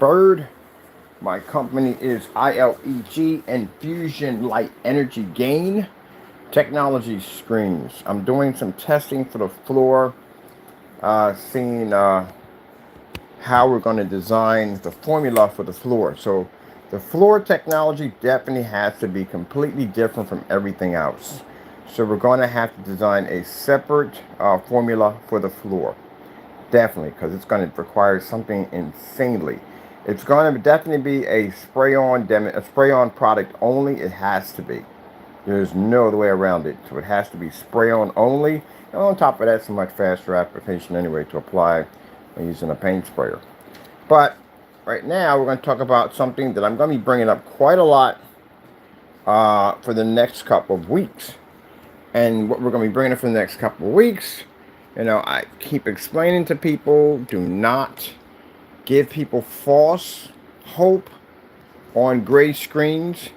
Bird. My company is ILEG Infusion Light Energy Gain Technology Screens. I'm doing some testing for the floor, seeing how we're going to design the formula for the floor. So the floor technology definitely has to be completely different from everything else. So we're going to have to design a separate formula for the floor. Definitely, because it's going to require something insanely. It's going to definitely be a spray-on product only. It has to be. There's no other way around it. So it has to be spray-on only. And on top of that, it's a much faster application anyway to apply using a paint sprayer. But right now, we're going to talk about something that I'm going to be bringing up quite a lot for the next couple of weeks. And what we're going to be bringing up for the next couple of weeks, I keep explaining to people, do not give people false hope on gray screens.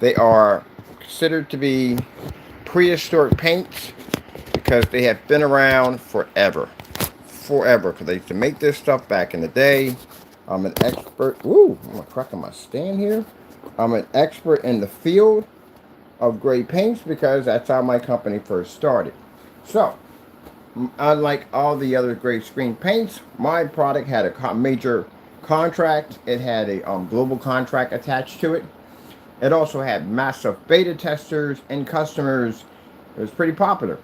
They are considered to be prehistoric paints because they have been around forever. Forever. Because they used to make this stuff back in the day. I'm an expert. Ooh, I'm going to crack on my stand here. I'm an expert in the field of gray paints because that's how my company first started. So, unlike all the other gray screen paints, my product had a major contract. It had a global contract attached to it. It also had massive beta testers and customers. It was pretty popular.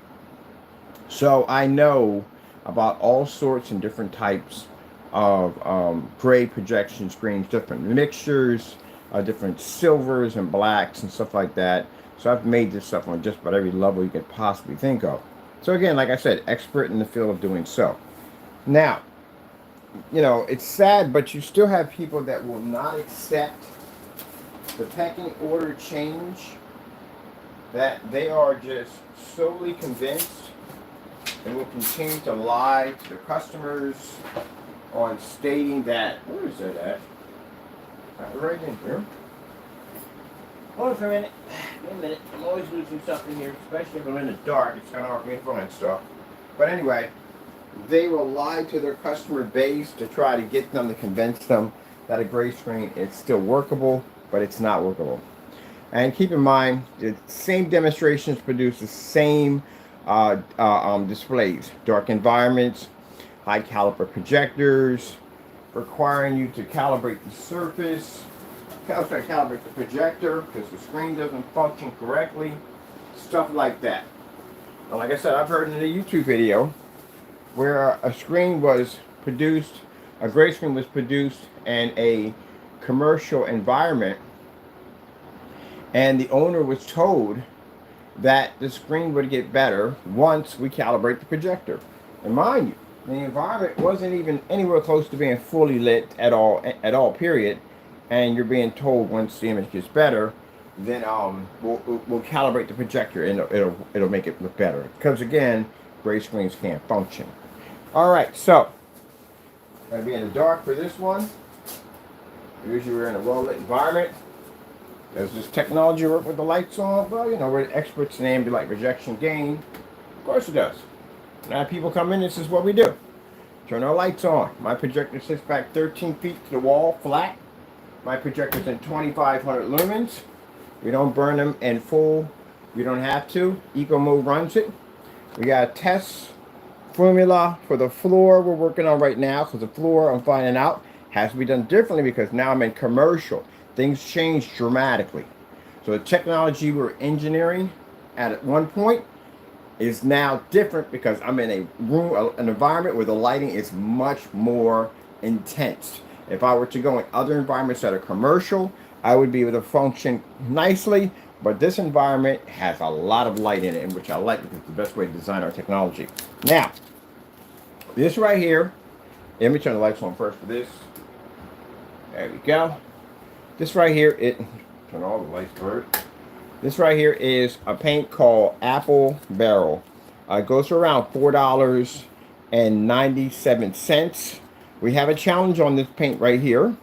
So I know about all sorts and different types of gray projection screens, different mixtures, different silvers and blacks and stuff like that. So I've made this stuff on just about every level you could possibly think of. So again, like I said, expert in the field of doing so. Now, it's sad, but you still have people that will not accept the pecking order change, that they are just solely convinced and will continue to lie to their customers on stating that, where is that at? Right in here. Hold on for a minute. Wait a minute. I'm always losing stuff in here, especially if I'm in the dark. It's kind of hard for me to find stuff. But anyway, they will lie to their customer base to try to get them to convince them that a gray screen is still workable, but it's not workable. And keep in mind, the same demonstrations produce the same displays. Dark environments, high caliber projectors, requiring you to calibrate the surface, calibrate the projector because the screen doesn't function correctly, stuff like that. And like I said, I've heard in a YouTube video where a screen was produced, a gray screen was produced in a commercial environment, and the owner was told that the screen would get better once we calibrate the projector. And mind you, the environment wasn't even anywhere close to being fully lit at all, period. And you're being told once the image gets better, then we'll calibrate the projector and it'll make it look better. Because again, gray screens can't function. All right, so gonna be in the dark for this one. Usually we're in a well lit environment. Does this technology work with the lights on? Well, we're experts in AMD light projection gain. Of course it does. Now people come in, this is what we do. Turn our lights on. My projector sits back 13 feet to the wall, flat. My projector's in 2500 lumens. We don't burn them in full. We don't have to. Eco mode runs it. We got a test formula for the floor we're working on right now, because the floor, I'm finding out, has to be done differently because now I'm in commercial. Things change dramatically. So the technology we're engineering at one point is now different because I'm in a room, an environment where the lighting is much more intense. If I were to go in other environments that are commercial, I would be able to function nicely, but this environment has a lot of light in it, which I like because it's the best way to design our technology. Now, this right here, let me turn the lights on first for this. There we go. This right here, turn all the lights first. This right here is a paint called Apple Barrel. It goes for around $4.97. We have a challenge on this paint right here.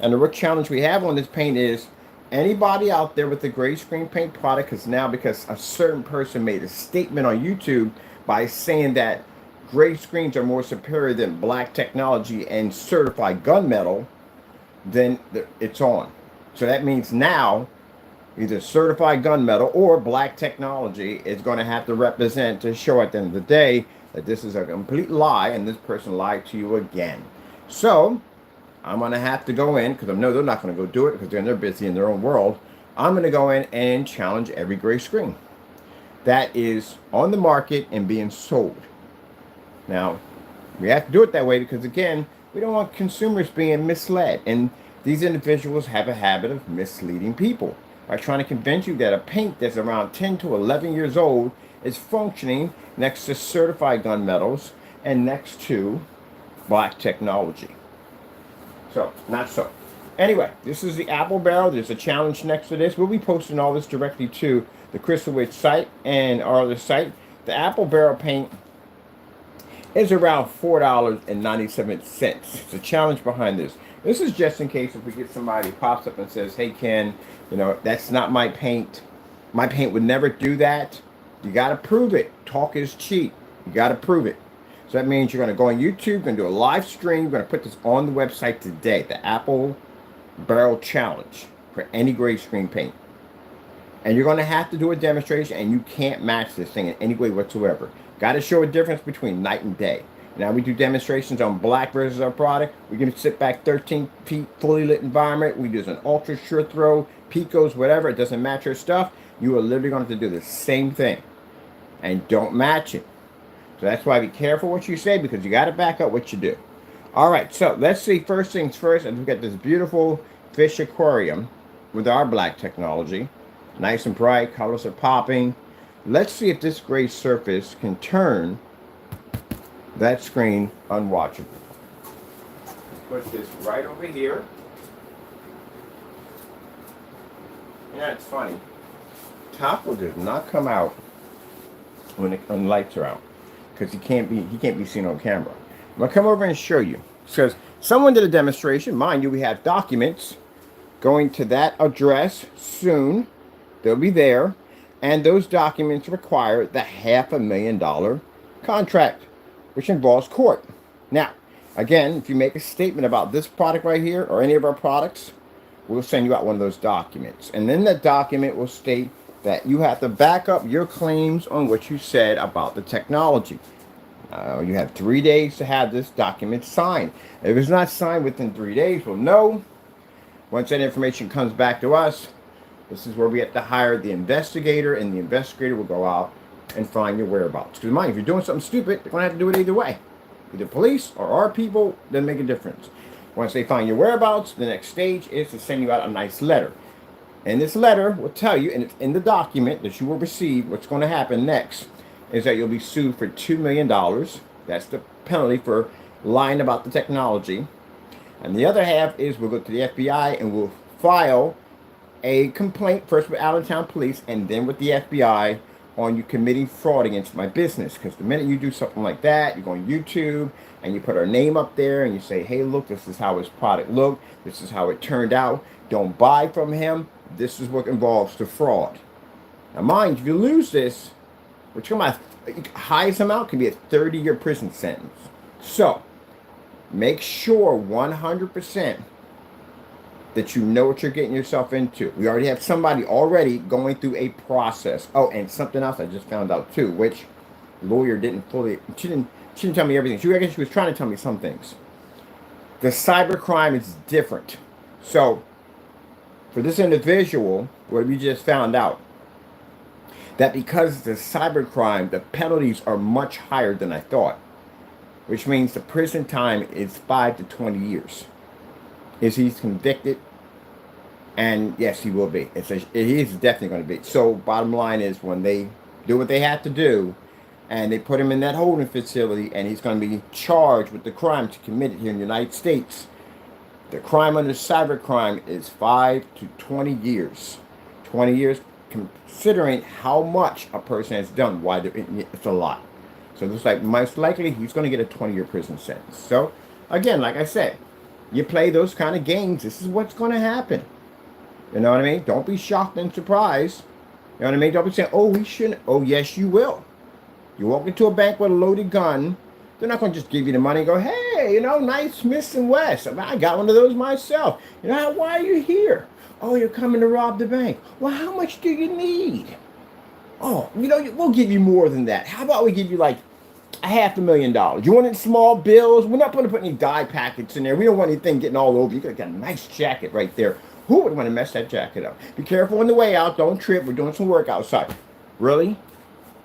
And the challenge we have on this paint is anybody out there with the gray screen paint product, because a certain person made a statement on YouTube by saying that gray screens are more superior than black technology and certified gunmetal, then it's on. So that means now either certified gunmetal or black technology is going to have to represent to show at the end of the day that this is a complete lie and this person lied to you again. So I'm going to have to go in, because I know they're not going to go do it because they're busy in their own world. I'm going to go in and challenge every gray screen that is on the market and being sold. Now, we have to do it that way because, again, we don't want consumers being misled. And these individuals have a habit of misleading people by trying to convince you that a paint that's around 10 to 11 years old is functioning next to certified gunmetals and next to black technology. So, not so. Anyway, this is the Apple barrel. There's a challenge next to this. We'll be posting all this directly to the Crystal Witch site and our other site. The Apple barrel paint is around $4.97. It's a challenge behind this. This is just in case if we get somebody who pops up and says, hey, Ken, you know, that's not my paint. My paint would never do that. You got to prove it. Talk is cheap. You got to prove it. So that means you're going to go on YouTube, going to do a live stream. You're going to put this on the website today, the Apple Barrel Challenge for any gray screen paint. And you're going to have to do a demonstration, and you can't match this thing in any way whatsoever. Got to show a difference between night and day. Now we do demonstrations on black versus our product. We can sit back 13 feet, fully lit environment. We use an ultra sure throw, picos, whatever. It doesn't match your stuff. You are literally going to have to do the same thing. And don't match it. So that's why be careful what you say, because you got to back up what you do. All right, so let's see. First things first, and we got this beautiful fish aquarium with our black technology. Nice and bright, colors are popping. Let's see if this gray surface can turn that screen unwatchable. Put this right over here. Yeah, it's funny. Taco does not come out when the lights are out, because he can't be seen on camera. I'm gonna come over and show you. Because someone did a demonstration. Mind you, we have documents going to that address soon. They'll be there. And those documents require the $500,000 contract, which involves court. Now, again, if you make a statement about this product right here or any of our products, we'll send you out one of those documents. And then that document will state that you have to back up your claims on what you said about the technology. You have 3 days to have this document signed. If it's not signed within 3 days, we'll know. Once that information comes back to us, this is where we have to hire the investigator, and the investigator will go out and find your whereabouts. Because mind, if you're doing something stupid, they're going to have to do it either way. Either police or our people, doesn't make a difference. Once they find your whereabouts, the next stage is to send you out a nice letter. And this letter will tell you, and it's in the document that you will receive, what's going to happen next is that you'll be sued for $2 million. That's the penalty for lying about the technology. And the other half is we'll go to the FBI and we'll file a complaint first with Allentown Police and then with the FBI on you committing fraud against my business. Because the minute you do something like that, you go on YouTube and you put our name up there and you say, hey, look, this is how his product looked. This is how it turned out. Don't buy from him. This is what involves the fraud. Now, mind, if you lose this, which my highest amount can be a 30-year prison sentence. So, make sure 100% that you know what you're getting yourself into. We already have somebody already going through a process. Oh, and something else I just found out too, which lawyer didn't fully, she didn't tell me everything. I guess she was trying to tell me some things. The cybercrime is different. So, for this individual, what we just found out, that because the cybercrime, the penalties are much higher than I thought, which means the prison time is 5 to 20 years. Is he's convicted? And yes, he will be. He is definitely going to be. So bottom line is, when they do what they have to do, and they put him in that holding facility, and he's going to be charged with the crime to commit it here in the United States, the crime under cybercrime is 5 to 20 years. 20 years, considering how much a person has done. Why it's a lot. So it looks like most likely he's going to get a 20-year prison sentence. So again, like I said, you play those kind of games, this is what's going to happen. You know what I mean? Don't be shocked and surprised. You know what I mean? Don't be saying, oh, we shouldn't. Oh, yes, you will. You walk into a bank with a loaded gun, They're not going to just give you the money and go, hey, you know, nice Smith and West. I got one of those myself. You know, why are you here? Oh, you're coming to rob the bank. Well, how much do you need? Oh, you know, we'll give you more than that. How about we give you like $500,000? You want it in small bills? We're not going to put any dye packets in there. We don't want anything getting all over. You got a nice jacket right there. Who would want to mess that jacket up? Be careful on the way out. Don't trip. We're doing some work outside. Really?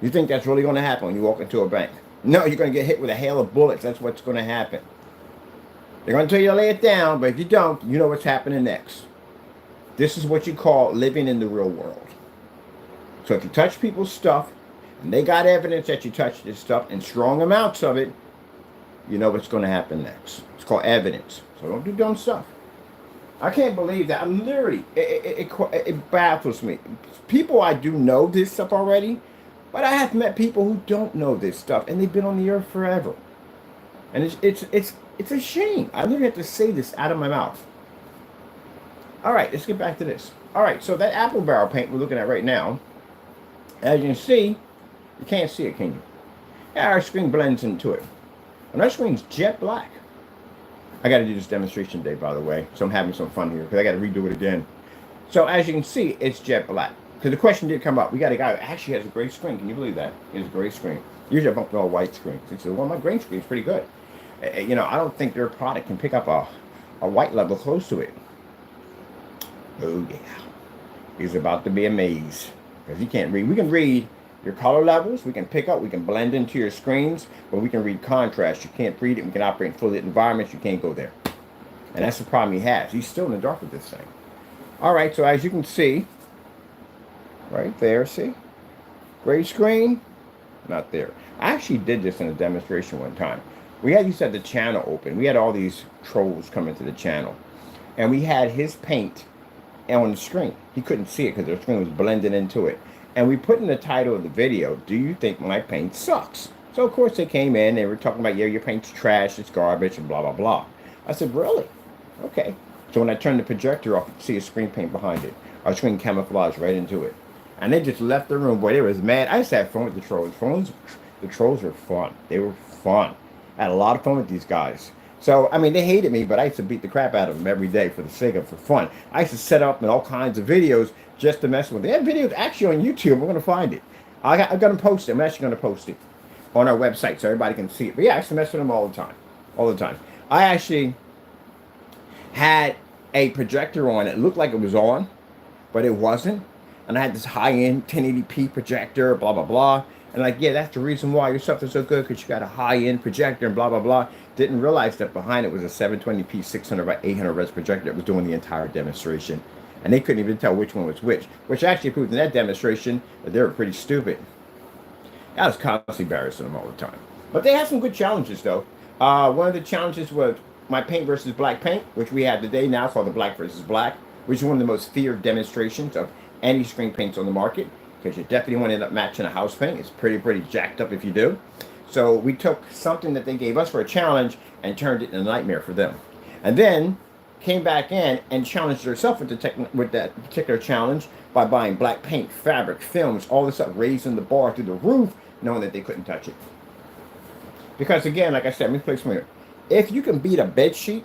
You think that's really going to happen when you walk into a bank? No, you're going to get hit with a hail of bullets. That's what's going to happen. They're going to tell you to lay it down, but if you don't, you know what's happening next. This is what you call living in the real world. So if you touch people's stuff, and they got evidence that you touched this stuff in strong amounts of it, you know what's going to happen next. It's called evidence. So don't do dumb stuff. I can't believe that. I'm literally, it baffles me. People, I do know this stuff already, but I have met people who don't know this stuff, and they've been on the earth forever. And it's a shame. I literally have to say this out of my mouth. All right, let's get back to this. All right, so that apple barrel paint we're looking at right now, as you can see, you can't see it, can you? Yeah, our screen blends into it. And our screen's jet black. I got to do this demonstration today, by the way, so I'm having some fun here because I got to redo it again. So as you can see, it's jet black. Because the question did come up. We got a guy who actually has a gray screen. Can you believe that? He has a gray screen. Usually I bump all white screens. He said, well, my gray screen's pretty good. You know, I don't think their product can pick up a white level close to it. Oh, yeah. He's about to be amazed. Because he can't read. We can read your color levels. We can pick up. We can blend into your screens. But we can read contrast. You can't read it. We can operate in full lit environments. You can't go there. And that's the problem he has. He's still in the dark with this thing. All right. So as you can see, right there, see? Gray screen. Not there. I actually did this in a demonstration one time. We used to have the channel open. We had all these trolls come into the channel. And we had his paint on the screen. He couldn't see it because the screen was blending into it. And we put in the title of the video, do you think my paint sucks? So of course they came in, they were talking about, yeah, your paint's trash, it's garbage, and blah, blah, blah. I said, really? Okay. So when I turned the projector off, you could see a screen paint behind it. Our screen camouflaged right into it. And they just left the room. Boy, they was mad. I used to have fun with the trolls. The trolls were fun. They were fun. I had a lot of fun with these guys. So, I mean, they hated me, but I used to beat the crap out of them every day for the sake of for fun. I used to set up in all kinds of videos just to mess with them. They have videos actually on YouTube. We're going to find it. I'm going to post it. I'm actually going to post it on our website so everybody can see it. But yeah, I used to mess with them all the time. All the time. I actually had a projector on. It looked like it was on, but it wasn't. And I had this high-end 1080p projector, blah, blah, blah. And like, yeah, that's the reason why your stuff is so good, because you got a high-end projector and blah, blah, blah. Didn't realize that behind it was a 720p 600 by 800 res projector that was doing the entire demonstration. And they couldn't even tell which one was which actually proved in that demonstration that they were pretty stupid. I was constantly embarrassing them all the time. But they had some good challenges, though. One of the challenges was my paint versus black paint, which we have today now called the black versus black, which is one of the most feared demonstrations of any screen paints on the market, because you definitely want to end up matching a house paint. It's pretty jacked up if you do. So we took something that they gave us for a challenge and turned it into a nightmare for them. And then came back in and challenged herself with that particular challenge by buying black paint, fabric, films, all this stuff, raising the bar through the roof, knowing that they couldn't touch it. Because again, like I said, let me play some here. If you can beat a bed sheet,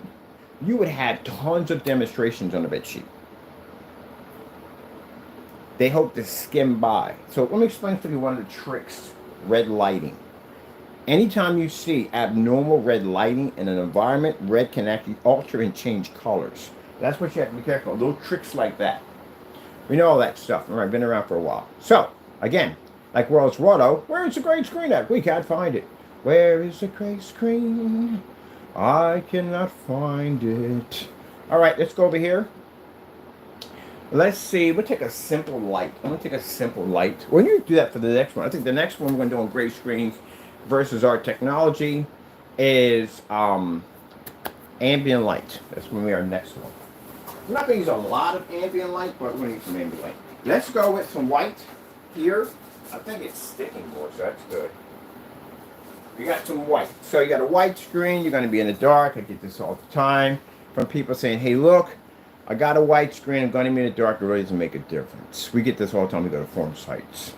you would have tons of demonstrations on a bed sheet. They hope to skim by. So let me explain to you one of the tricks. Red lighting. Anytime you see abnormal red lighting in an environment, red can actually alter and change colors. That's what you have to be careful of. Little tricks like that. We know all that stuff. Remember, I've been around for a while. So, again, like World's Rotto, where is the gray screen at? We can't find it. Where is the gray screen? I cannot find it. All right, let's go over here. Let's see. We'll take a simple light. I'm going to take a simple light. We're going to do that for the next one. I think the next one we're going to do on gray screens versus our technology is ambient light. That's when we are next one. We're not going to use a lot of ambient light, but we're going to use some ambient light. Let's go with some white here. I think it's sticking more, so that's good. You got some white. So you got a white screen. You're going to be in the dark. I get this all the time from people saying, hey, look, I got a white screen. I'm going to be in the dark. It really doesn't make a difference. We get this all the time. We go to forum sites.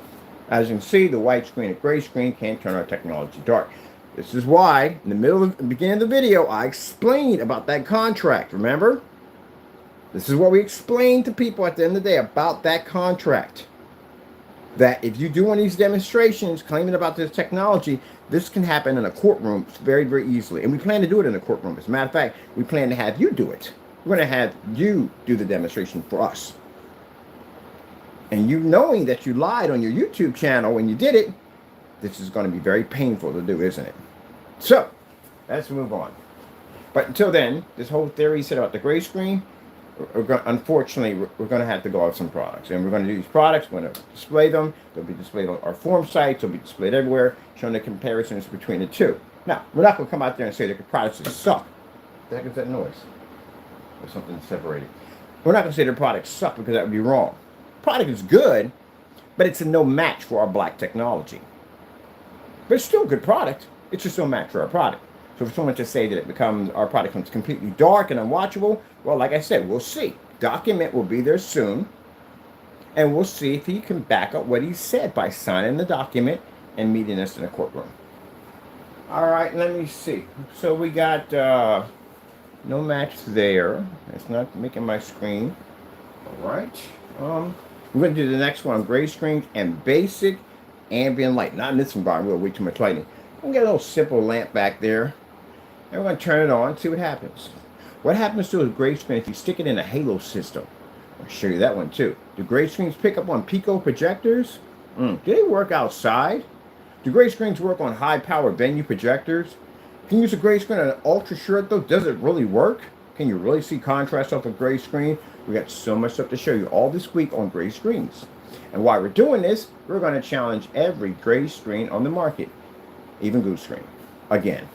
As you can see, the white screen and gray screen can't turn our technology dark. This is why, in the beginning of the video, I explained about that contract, remember? This is what we explain to people at the end of the day about that contract. That if you do one of these demonstrations claiming about this technology, this can happen in a courtroom very, very easily. And we plan to do it in a courtroom. As a matter of fact, we plan to have you do it. We're going to have you do the demonstration for us. And you knowing that you lied on your YouTube channel when you did it, this is going to be very painful to do, isn't it? So, let's move on. But until then, this whole theory said about the gray screen, unfortunately, we're going to have to go out some products. And we're going to do these products, we're going to display them. They'll be displayed on our forum sites, they'll be displayed everywhere, showing the comparisons between the two. Now, we're not going to come out there and say that the products suck. What the heck is that noise? Or something separating. We're not going to say the products suck because that would be wrong. The product is good, but it's a no match for our black technology. But it's still a good product. It's just no match for our product. So for someone to say that our product becomes completely dark and unwatchable, well, like I said, we'll see. Document will be there soon, and we'll see if he can back up what he said by signing the document and meeting us in a courtroom. All right, let me see. So we got no match there. It's not making my screen. All right. We're going to do the next one, gray screen and basic ambient light. Not in this environment, we'll way too much lighting. I'm going to get a little simple lamp back there. And we're going to turn it on, see what happens. What happens to a gray screen if you stick it in a halo system? I'll show you that one too. Do gray screens pick up on Pico projectors? Do they work outside? Do gray screens work on high power venue projectors? Can you use a gray screen on an ultra short though? Does it really work? Can you really see contrast off a gray screen? We got so much stuff to show you all this week on gray screens. And while we're doing this, we're going to challenge every gray screen on the market. Even blue screen. Again.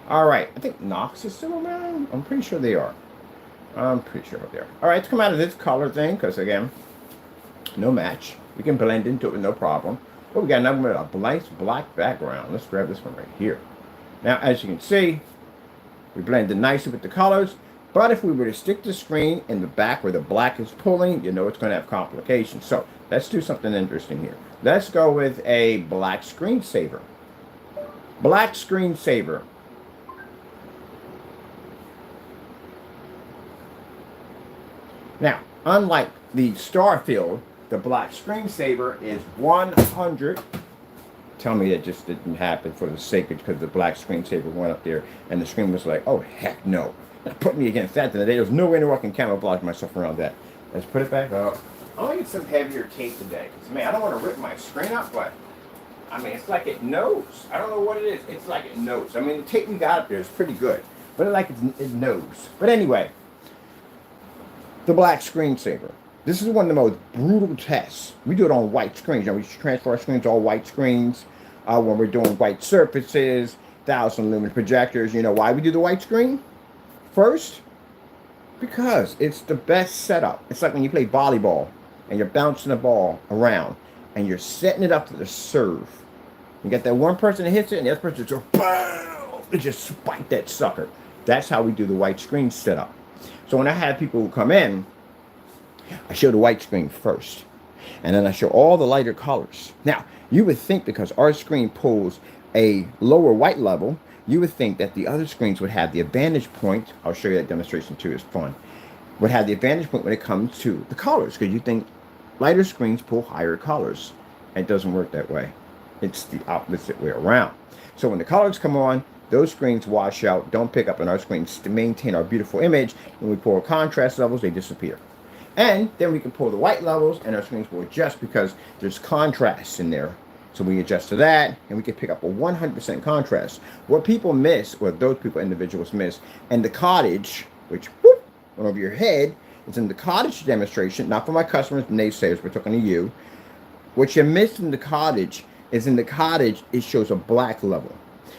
Alright, I think Knox is still around. I'm pretty sure they are. I'm pretty sure they are. Alright, let's come out of this color thing, because again, no match. We can blend into it with no problem. But we got another one with a nice black background. Let's grab this one right here. Now, as you can see, we blended nicely with the colors. But if we were to stick the screen in the back where the black is pulling, you know it's going to have complications. So, let's do something interesting here. Let's go with a black screensaver. Black screensaver. Now, unlike the star field, the black screensaver is 100. Tell me that just didn't happen for the sake of because the black screensaver went up there and the screen was like, oh, heck no. Now, put me against that today. There's no way in the world I can camouflage myself around that. Let's put it back up. I'm going to get some heavier tape today. Because, man, I don't want to rip my screen up, but, I mean, it's like it knows. I don't know what it is. It's like it knows. I mean, the tape we got up there is pretty good. But it knows. But anyway, the black screensaver. This is one of the most brutal tests. We do it on white screens. You know, we transfer our screens to all white screens when we're doing white surfaces, 1,000 lumen projectors. You know why we do the white screen first? Because it's the best setup. It's like when you play volleyball and you're bouncing the ball around and you're setting it up to the serve. You got that one person that hits it and the other person just boom, and just spike that sucker. That's how we do the white screen setup. So when I have people who come in, I show the white screen first. And then I show all the lighter colors. Now, you would think because our screen pulls a lower white level, you would think that the other screens would have the advantage point. I'll show you that demonstration too, it's fun. Would have the advantage point when it comes to the colors. Because you think lighter screens pull higher colors. It doesn't work that way. It's the opposite way around. So when the colors come on, those screens wash out, don't pick up on our screens to maintain our beautiful image. When we pull contrast levels, they disappear. And then we can pull the white levels and our screens will adjust because there's contrast in there. So we adjust to that and we can pick up a 100% contrast. What people miss, or those people, individuals miss, and the cottage, which whoop, went over your head, is in the cottage demonstration, not for my customers, naysayers, we're talking to you. What you miss in the cottage is in the cottage, it shows a black level.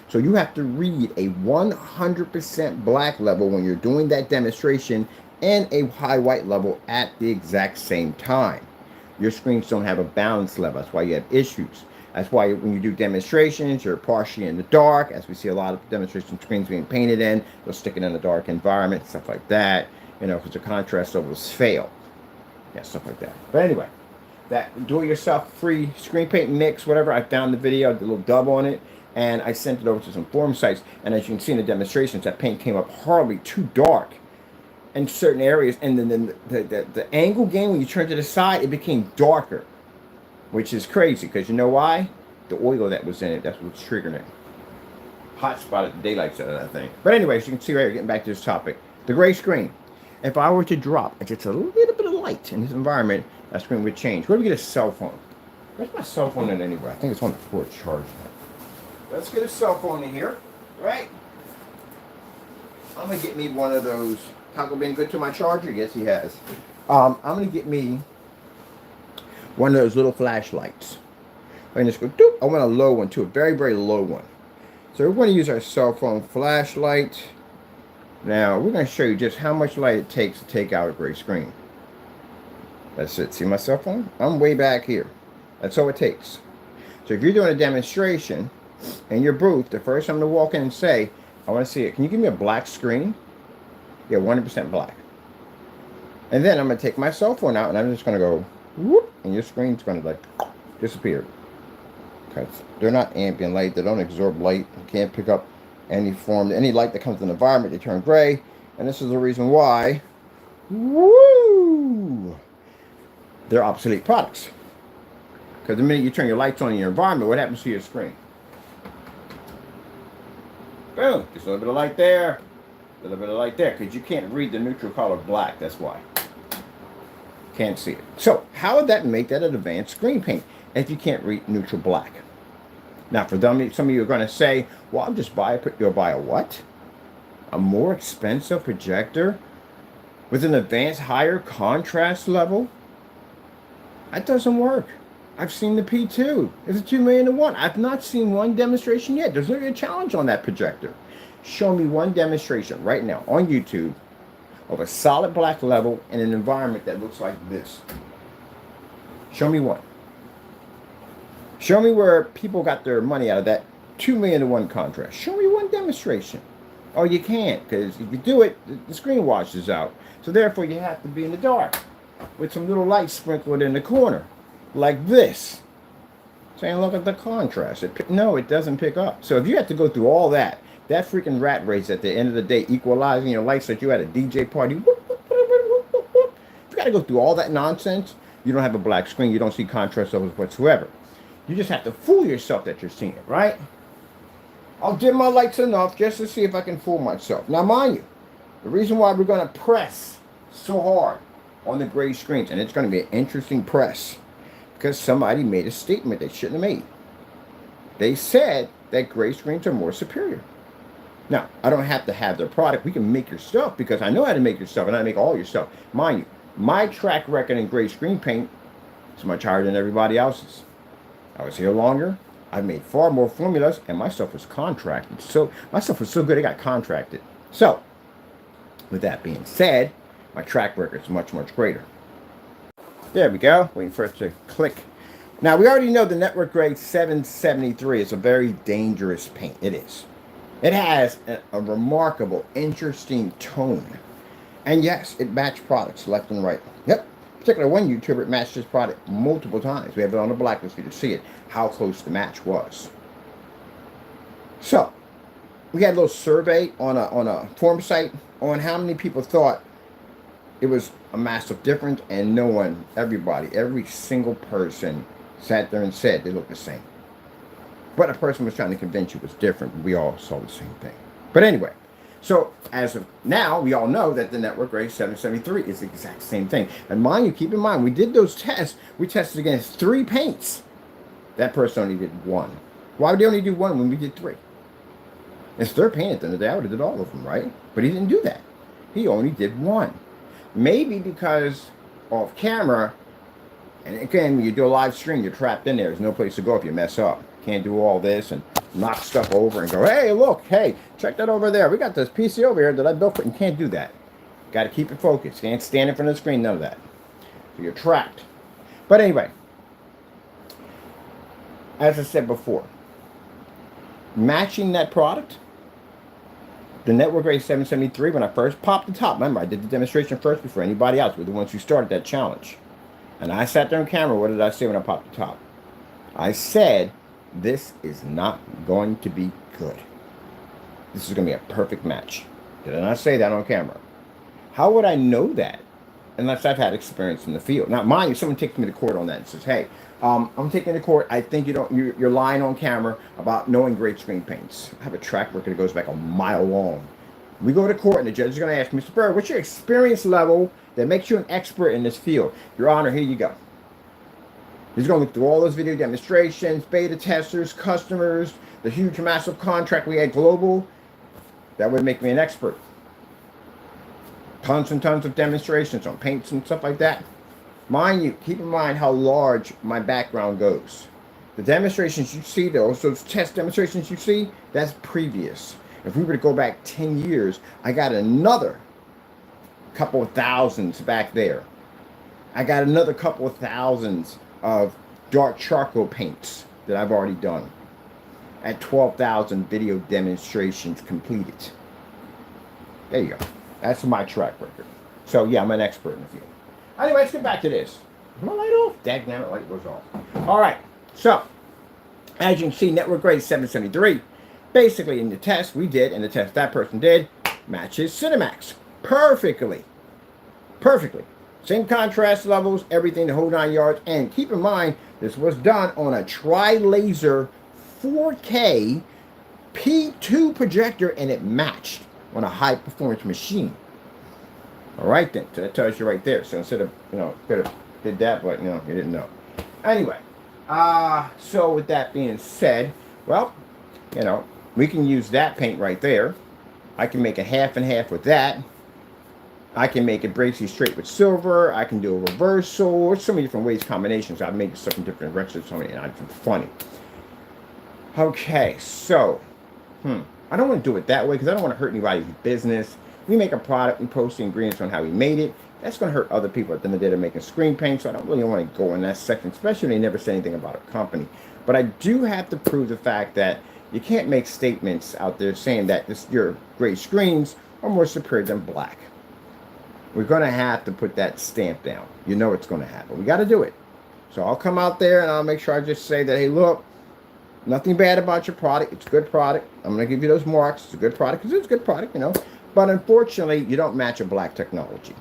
So you have to read a 100% black level when you're doing that demonstration and a high white level at the exact same time. Your screens don't have a balance level. That's why you have issues. That's why when you do demonstrations, you're partially in the dark, as we see a lot of demonstration screens being painted in. They'll stick it in a dark environment, stuff like that, you know, because the contrast levels fail. Yeah, stuff like that. But anyway, that do-it-yourself free screen paint mix, whatever, I found the video, I did a little dub on it. And I sent it over to some forum sites. And as you can see in the demonstrations, that paint came up horribly too dark in certain areas. And then the angle gain, when you turn to the side, it became darker, which is crazy because you know why? The oil that was in it, that's what's triggering it. Hot spot at the daylight side of that thing. But anyways, you can see right here, getting back to this topic. The gray screen. If I were to drop just a little bit of light in this environment, that screen would change. Where do we get a cell phone? Where's my cell phone at anyway? I think it's on the floor charged. Let's get a cell phone in here, right? I'm gonna get me one of those. Taco been good to my charger? Yes, he has. I'm gonna get me one of those little flashlights. And just go doop. I want a low one too, a very, very low one. So we're going to use our cell phone flashlight. Now we're going to show you just how much light it takes to take out a gray screen. That's it. See my cell phone? I'm way back here. That's all it takes. So if you're doing a demonstration in your booth, the first time to walk in and say, I want to see it. Can you give me a black screen? Yeah, 100% black. And then I'm going to take my cell phone out and I'm just going to go whoop, and your screen's going to like disappear. Because they're not ambient light. They don't absorb light. You can't pick up any form. Any light that comes in the environment, they turn gray. And this is the reason why, woo, they're obsolete products. Because the minute you turn your lights on in your environment, what happens to your screen? Boom. Just a little bit of light there. A little bit of light there. Because you can't read the neutral color black. That's why. Can't see it. So how would that make that an advanced screen paint if you can't read neutral black? Now, for them, some of you are going to say, well, I'll just you'll buy a what? A more expensive projector with an advanced higher contrast level? That doesn't work. I've seen the P2. It's a 2 million to 1. I've not seen one demonstration yet. There's literally a challenge on that projector. Show me one demonstration right now on YouTube of a solid black level in an environment that looks like this. Show me one. Show me where people got their money out of that 2 million to 1 contrast. Show me one demonstration. Oh, you can't, because if you do it, the screen washes out. So therefore, you have to be in the dark with some little light sprinkled in the corner, like this. Saying, look at the contrast. No, it doesn't pick up. So if you have to go through all that freaking rat race at the end of the day, equalizing your lights like you had a DJ party, if you got to go through all that nonsense, you don't have a black screen. You don't see contrast levels whatsoever. You just have to fool yourself that you're seeing it, right? I'll dim my lights enough just to see if I can fool myself. Now, mind you, the reason why we're going to press so hard on the gray screens, and it's going to be an interesting press, because somebody made a statement they shouldn't have made. They said that gray screens are more superior. Now, I don't have to have their product. We can make your stuff, because I know how to make your stuff, and I make all your stuff. Mind you, my track record in gray screen paint is much higher than everybody else's. I was here longer. I've made far more formulas, and my stuff was contracted. So my stuff was so good, it got contracted. So, with that being said, my track record is much, much greater. There we go. Waiting for it to click. Now, we already know the network grade 773 is a very dangerous paint. It is. It has a remarkable, interesting tone. And yes, it matched products left and right. Yep. Particularly one YouTuber matched his product multiple times. We have it on the blacklist for you to see it, how close the match was. So, we had a little survey on a forum site on how many people thought it was a massive difference, and no one, every single person sat there and said they looked the same. But a person was trying to convince you it was different. We all saw the same thing. But anyway, so as of now, we all know that the network grade 773 is the exact same thing. And mind you, keep in mind, we did those tests. We tested against 3 paints. That person only did 1. Why would they only do 1 when we did 3? It's their paint at the end of the day. I would have did all of them, right? But he didn't do that. He only did 1. Maybe because off camera, and again, when you do a live stream, you're trapped in there. There's no place to go if you mess up. Can't do all this and knock stuff over and go, hey, look, hey, check that over there. We got this PC over here that I built for it. You can't do that. Got to keep it focused. Can't stand in front of the screen, none of that. So you're trapped. But anyway, as I said before, matching that product, the network grade 773, when I first popped the top, remember, I did the demonstration first before anybody else. We're the ones who started that challenge. And I sat there on camera. What did I say when I popped the top? I said this is not going to be good. This is going to be a perfect match. Did I not say that on camera? How would I know that? Unless I've had experience in the field. Now, mind you, someone takes me to court on that and says, hey, I'm taking to court. I think you're lying on camera about knowing great screen paints. I have a track record that goes back a mile long. We go to court and the judge is going to ask, Mr. Bird, what's your experience level that makes you an expert in this field? Your Honor, here you go. He's going to look through all those video demonstrations, beta testers, customers, the huge massive contract we had global. That would make me an expert. Tons and tons of demonstrations on paints and stuff like that. Mind you, keep in mind how large my background goes. The demonstrations you see, those test demonstrations you see, that's previous. If we were to go back 10 years, I got another couple of thousands back there. I got another couple of thousands of dark charcoal paints that I've already done at 12,000 video demonstrations completed. There you go. That's my track record. So yeah, I'm an expert in the field. Anyway, let's get back to this. Is my light off? Dagnabbit, light goes off. All right. So, as you can see, network grade 773. Basically, in the test we did, and the test that person did, matches Cinemax perfectly. Perfectly. Same contrast levels, everything, the whole 9 yards. And keep in mind, this was done on a tri-laser 4K P2 projector, and it matched on a high-performance machine. All right, then. So that tells you right there. So instead of, could have did that, but, you didn't know. Anyway, so with that being said, well, we can use that paint right there. I can make a half and half with that. I can make it bracy straight with silver. I can do a reversal. There's so many different ways, combinations. I've made stuff in different directions. So many, and it's funny. Okay, so, I don't want to do it that way because I don't want to hurt anybody's business. We make a product, we post the ingredients on how we made it. That's going to hurt other people at the end of the day that are making screen paint, so I don't really want to go in that section, especially when they never say anything about a company. But I do have to prove the fact that you can't make statements out there saying that your gray screens are more superior than black. We're going to have to put that stamp down. You know it's going to happen. We got to do it. So I'll come out there and I'll make sure I just say that, hey, look, nothing bad about your product. It's a good product. I'm going to give you those marks. It's a good product because it's a good product, But unfortunately, you don't match a black technology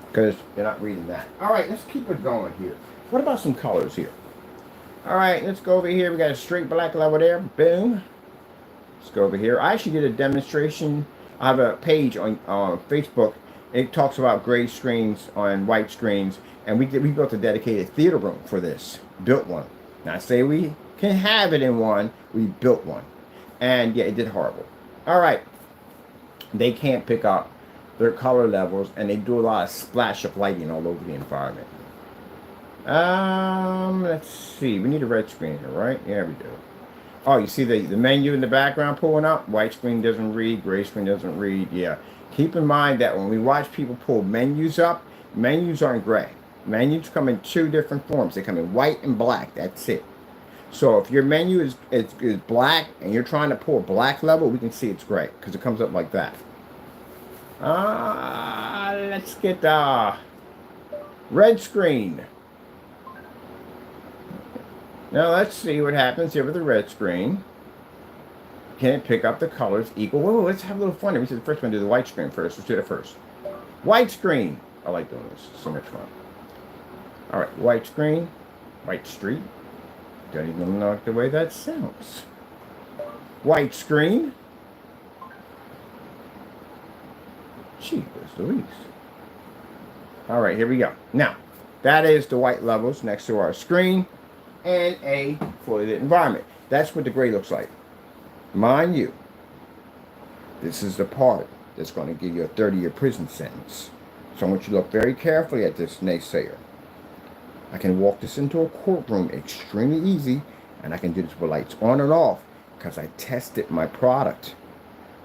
because you're not reading that. All right, let's keep it going here. What about some colors here? All right, let's go over here. We got a straight black level there. Boom. Let's go over here. I actually did a demonstration. I have a page on Facebook. It talks about gray screens on white screens, and we built a dedicated theater room for this. Built one. Now, say we can have it in one. We built one, and yeah, it did horrible. All right. They can't pick up their color levels, and they do a lot of splash of lighting all over the environment. Let's see. We need a red screen here, right? Yeah, we do. Oh, you see the menu in the background pulling up? White screen doesn't read. Gray screen doesn't read. Yeah. Keep in mind that when we watch people pull menus up, menus aren't gray. Menus come in two different forms. They come in white and black. That's it. So if your menu is black and you're trying to pull a black level, we can see it's gray because it comes up like that. Let's get the red screen. Now let's see what happens here with the red screen. Can it pick up the colors equal? Whoa, let's have a little fun. We said the first one, do the white screen first. Let's do that first. White screen. I like doing this. It's so much fun. All right, white screen, white street. Don't even like the way that sounds. White screen. Jeepers Louise. All right, here we go. Now, that is the white levels next to our screen and a fully lit environment. That's what the gray looks like. Mind you, this is the part that's going to give you a 30-year prison sentence. So I want you to look very carefully at this naysayer. I can walk this into a courtroom extremely easy, and I can do this with lights on and off because I tested my product.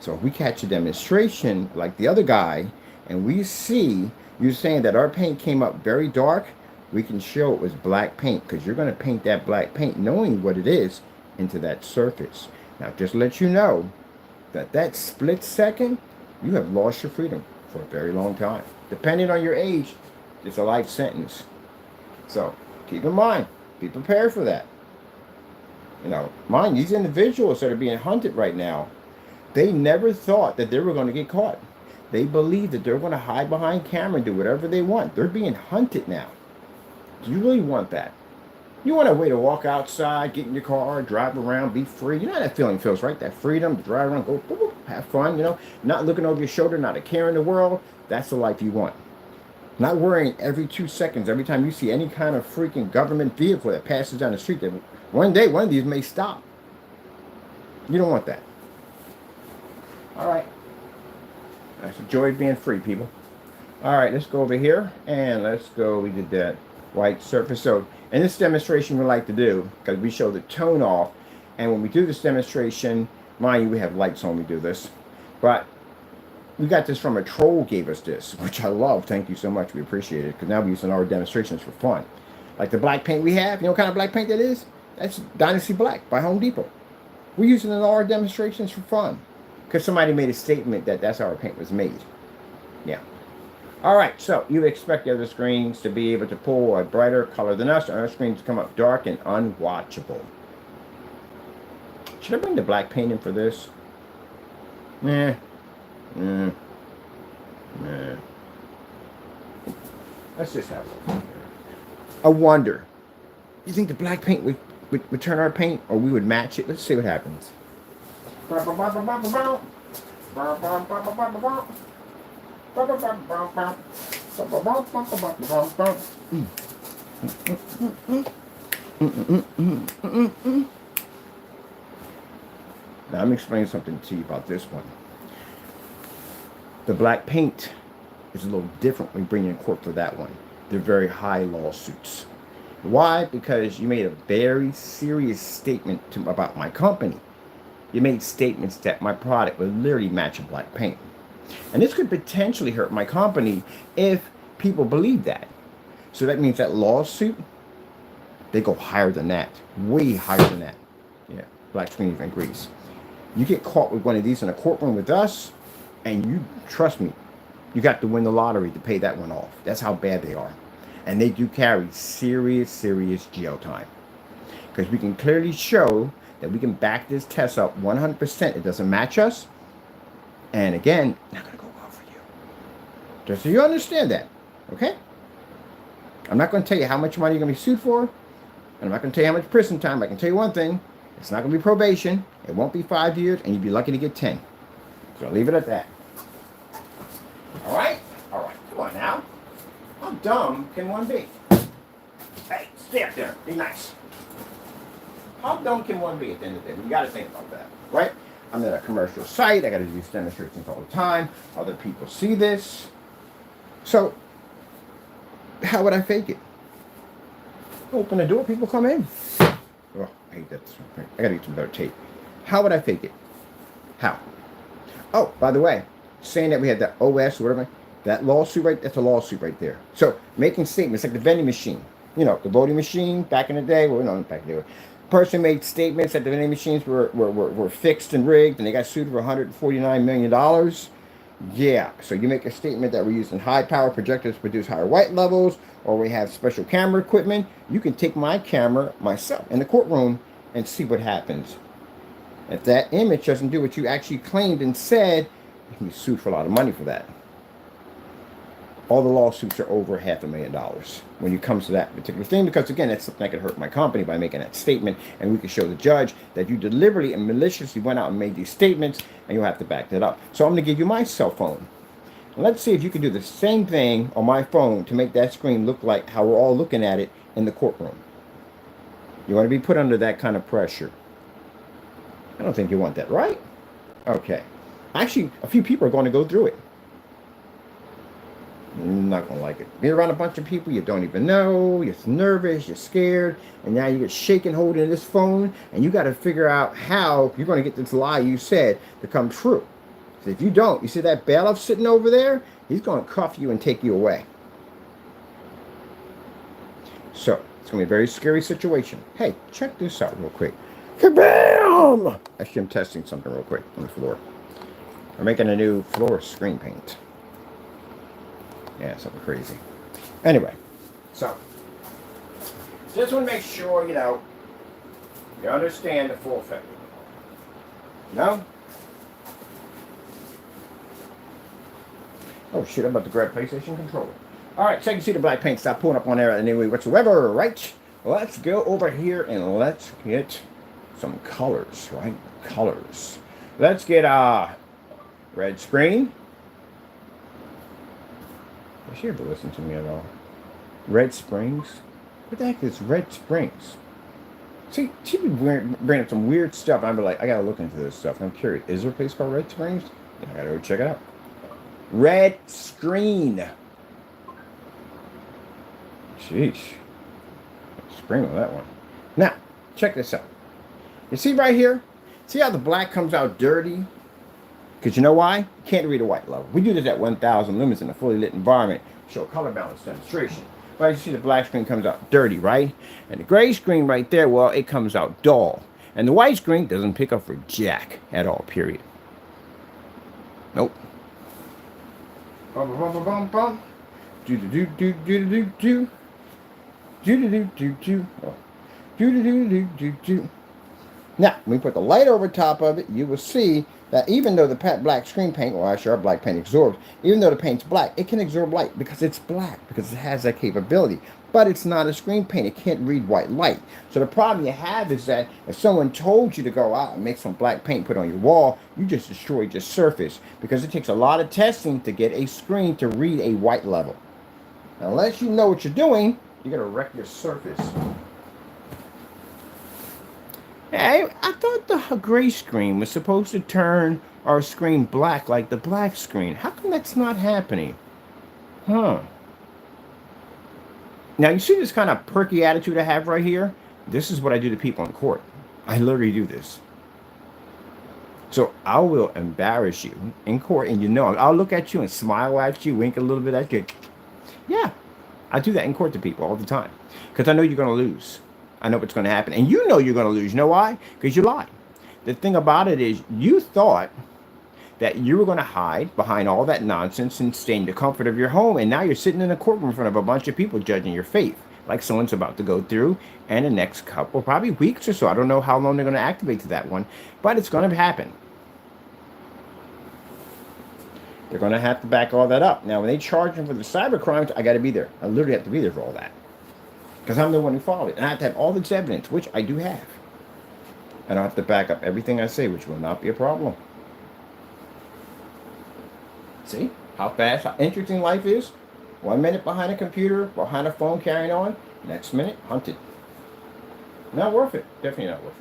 So if we catch a demonstration like the other guy, and we see you saying that our paint came up very dark, we can show it was black paint because you're going to paint that black paint knowing what it is into that surface. Now, just to let you know that that split second, you have lost your freedom for a very long time. Depending on your age, it's a life sentence. So keep in mind, be prepared for that. You know, mind these individuals that are being hunted right now, they never thought that they were going to get caught. They believe that they're going to hide behind camera and do whatever they want. They're being hunted now. Do you really want that? You want a way to walk outside, get in your car, drive around, be free. You know how that feeling feels, right? That freedom to drive around, go, boop, boop, have fun, you know, not looking over your shoulder, not a care in the world. That's the life you want. Not worrying every 2 seconds, every time you see any kind of freaking government vehicle that passes down the street, that one day one of these may stop. You don't want that. All right. That's the joy of being free, people. All right, let's go over here and let's go. We did that white surface. So in this demonstration, we like to do, because we show the tone off, and when we do this demonstration, mind you, we have lights on. We do this, but we got this from a troll. Gave us this, which I love. Thank you so much. We appreciate it, because now we're using our demonstrations for fun. Like the black paint we have. You know what kind of black paint that is? That's Dynasty Black by Home Depot. We're using it in all our demonstrations for fun, because somebody made a statement that that's how our paint was made. Yeah. All right, so you expect the other screens to be able to pull a brighter color than us, and our screens come up dark and unwatchable. Should I bring the black paint in for this? Nah. Nah. Let's just have a look. I wonder, you think the black paint would turn our paint, or we would match it? Let's see what happens. Now I'm explaining something to you about this one. The black paint is a little different when you bring in court for that one. They're very high lawsuits. Why? Because you made a very serious statement about my company. You made statements that my product would literally match a black paint. And this could potentially hurt my company if people believe that. So that means that lawsuit, they go higher than that. Way higher than that. Yeah, black screen even agrees. You get caught with one of these in a courtroom with us, and you, trust me, you got to win the lottery to pay that one off. That's how bad they are. And they do carry serious, serious jail time. Because we can clearly show that we can back this test up 100%. It doesn't match us. And again, not going to go well for you. Just so you understand that, okay? I'm not going to tell you how much money you're going to be sued for. And I'm not going to tell you how much prison time. I can tell you one thing. It's not going to be probation. It won't be 5 years, and you'd be lucky to get 10. So I'll leave it at that. All right? All right. Come on now. How dumb can one be? Hey, stay up there. Be nice. How dumb can one be at the end of the day? You got to think about that, right? I'm at a commercial site. I got to do these demonstrations all the time. Other people see this. So, how would I fake it? Open the door, people come in. Oh, I hate that. I got to get some better tape. How would I fake it? How? Oh, by the way, saying that we had that OS or whatever, that lawsuit right, that's a lawsuit right there. So, making statements like the vending machine. You know, the voting machine back in the day. Well, no, back in the day. Person made statements that the vending machines were fixed and rigged, and they got sued for $149 million. Yeah, so you make a statement that we're using high-power projectors to produce higher white levels, or we have special camera equipment. You can take my camera myself in the courtroom and see what happens. If that image doesn't do what you actually claimed and said, you can be sued for a lot of money for that. All the lawsuits are over $500,000 when it comes to that particular thing, because again, that's something that could hurt my company by making that statement, and we can show the judge that you deliberately and maliciously went out and made these statements, and you'll have to back that up. So I'm going to give you my cell phone. And let's see if you can do the same thing on my phone to make that screen look like how we're all looking at it in the courtroom. You want to be put under that kind of pressure. I don't think you want that, right? Okay. Actually, a few people are going to go through it. You're not going to like it. Being around a bunch of people you don't even know, you're nervous, you're scared, and now you get shaken holding this phone, and you got to figure out how you're going to get this lie you said to come true. So if you don't, you see that bailiff sitting over there? He's going to cuff you and take you away. So, it's going to be a very scary situation. Hey, check this out real quick. Kabam! Actually, I'm testing something real quick on the floor. I'm making a new floor screen paint. Yeah, something crazy. Anyway, so just want to make sure, you know, You understand the full effect. No? Oh shit, I'm about to grab PlayStation controller. Alright, so you can see the black paint stop pulling up on there in any way whatsoever, right? Let's go over here and let's get some colors, right? Colors. Let's get red screen. Does she ever listen to me at all? Red Springs? What the heck is Red Springs? See, she be bringing up some weird stuff. I'm like, I gotta look into this stuff. I'm curious. Is there a place called Red Springs? Yeah, I gotta go check it out. Red screen. Sheesh. Scream on that one. Now, check this out. You see right here? See how the black comes out dirty? Because you know why? You can't read a white level. We do this at 1,000 lumens in a fully lit environment. Show color balance demonstration. But you see the black screen comes out dirty, right? And the gray screen right there, well, it comes out dull. And the white screen doesn't pick up for jack at all, period. Nope. Bum, bum, bum, bum, bum. Do do do do do do do. Do do do do do. Do do do do do do. Now, when we put the light over top of it, you will see that even though the black screen paint, or actually our black paint absorbs, even though the paint's black, it can absorb light because it's black, because it has that capability. But it's not a screen paint. It can't read white light. So the problem you have is that if someone told you to go out and make some black paint, put on your wall, you just destroyed your surface, because it takes a lot of testing to get a screen to read a white level. Now, unless you know what you're doing, you're going to wreck your surface. I thought the gray screen was supposed to turn our screen black like the black screen. How come that's not happening? Huh. Now, you see this kind of perky attitude I have right here? This is what I do to people in court. I literally do this. So I will embarrass you in court, and you know, I'll look at you and smile at you, wink a little bit at you. Yeah, I do that in court to people all the time, because I know you're going to lose. I know what's going to happen. And you know you're going to lose. You know why? Because you lied. The thing about it is, you thought that you were going to hide behind all that nonsense and stay in the comfort of your home. And now you're sitting in a courtroom in front of a bunch of people judging your faith, like someone's about to go through. And the next couple, probably weeks or so, I don't know how long they're going to activate to that one, but it's going to happen. They're going to have to back all that up. Now, when they charge them for the cyber crimes, I got to be there. I literally have to be there for all that, because I'm the one who followed it. And I have to have all this evidence, which I do have. And I have to back up everything I say, which will not be a problem. See how fast, how interesting life is? 1 minute behind a computer, behind a phone carrying on. Next minute, hunted. Not worth it. Definitely not worth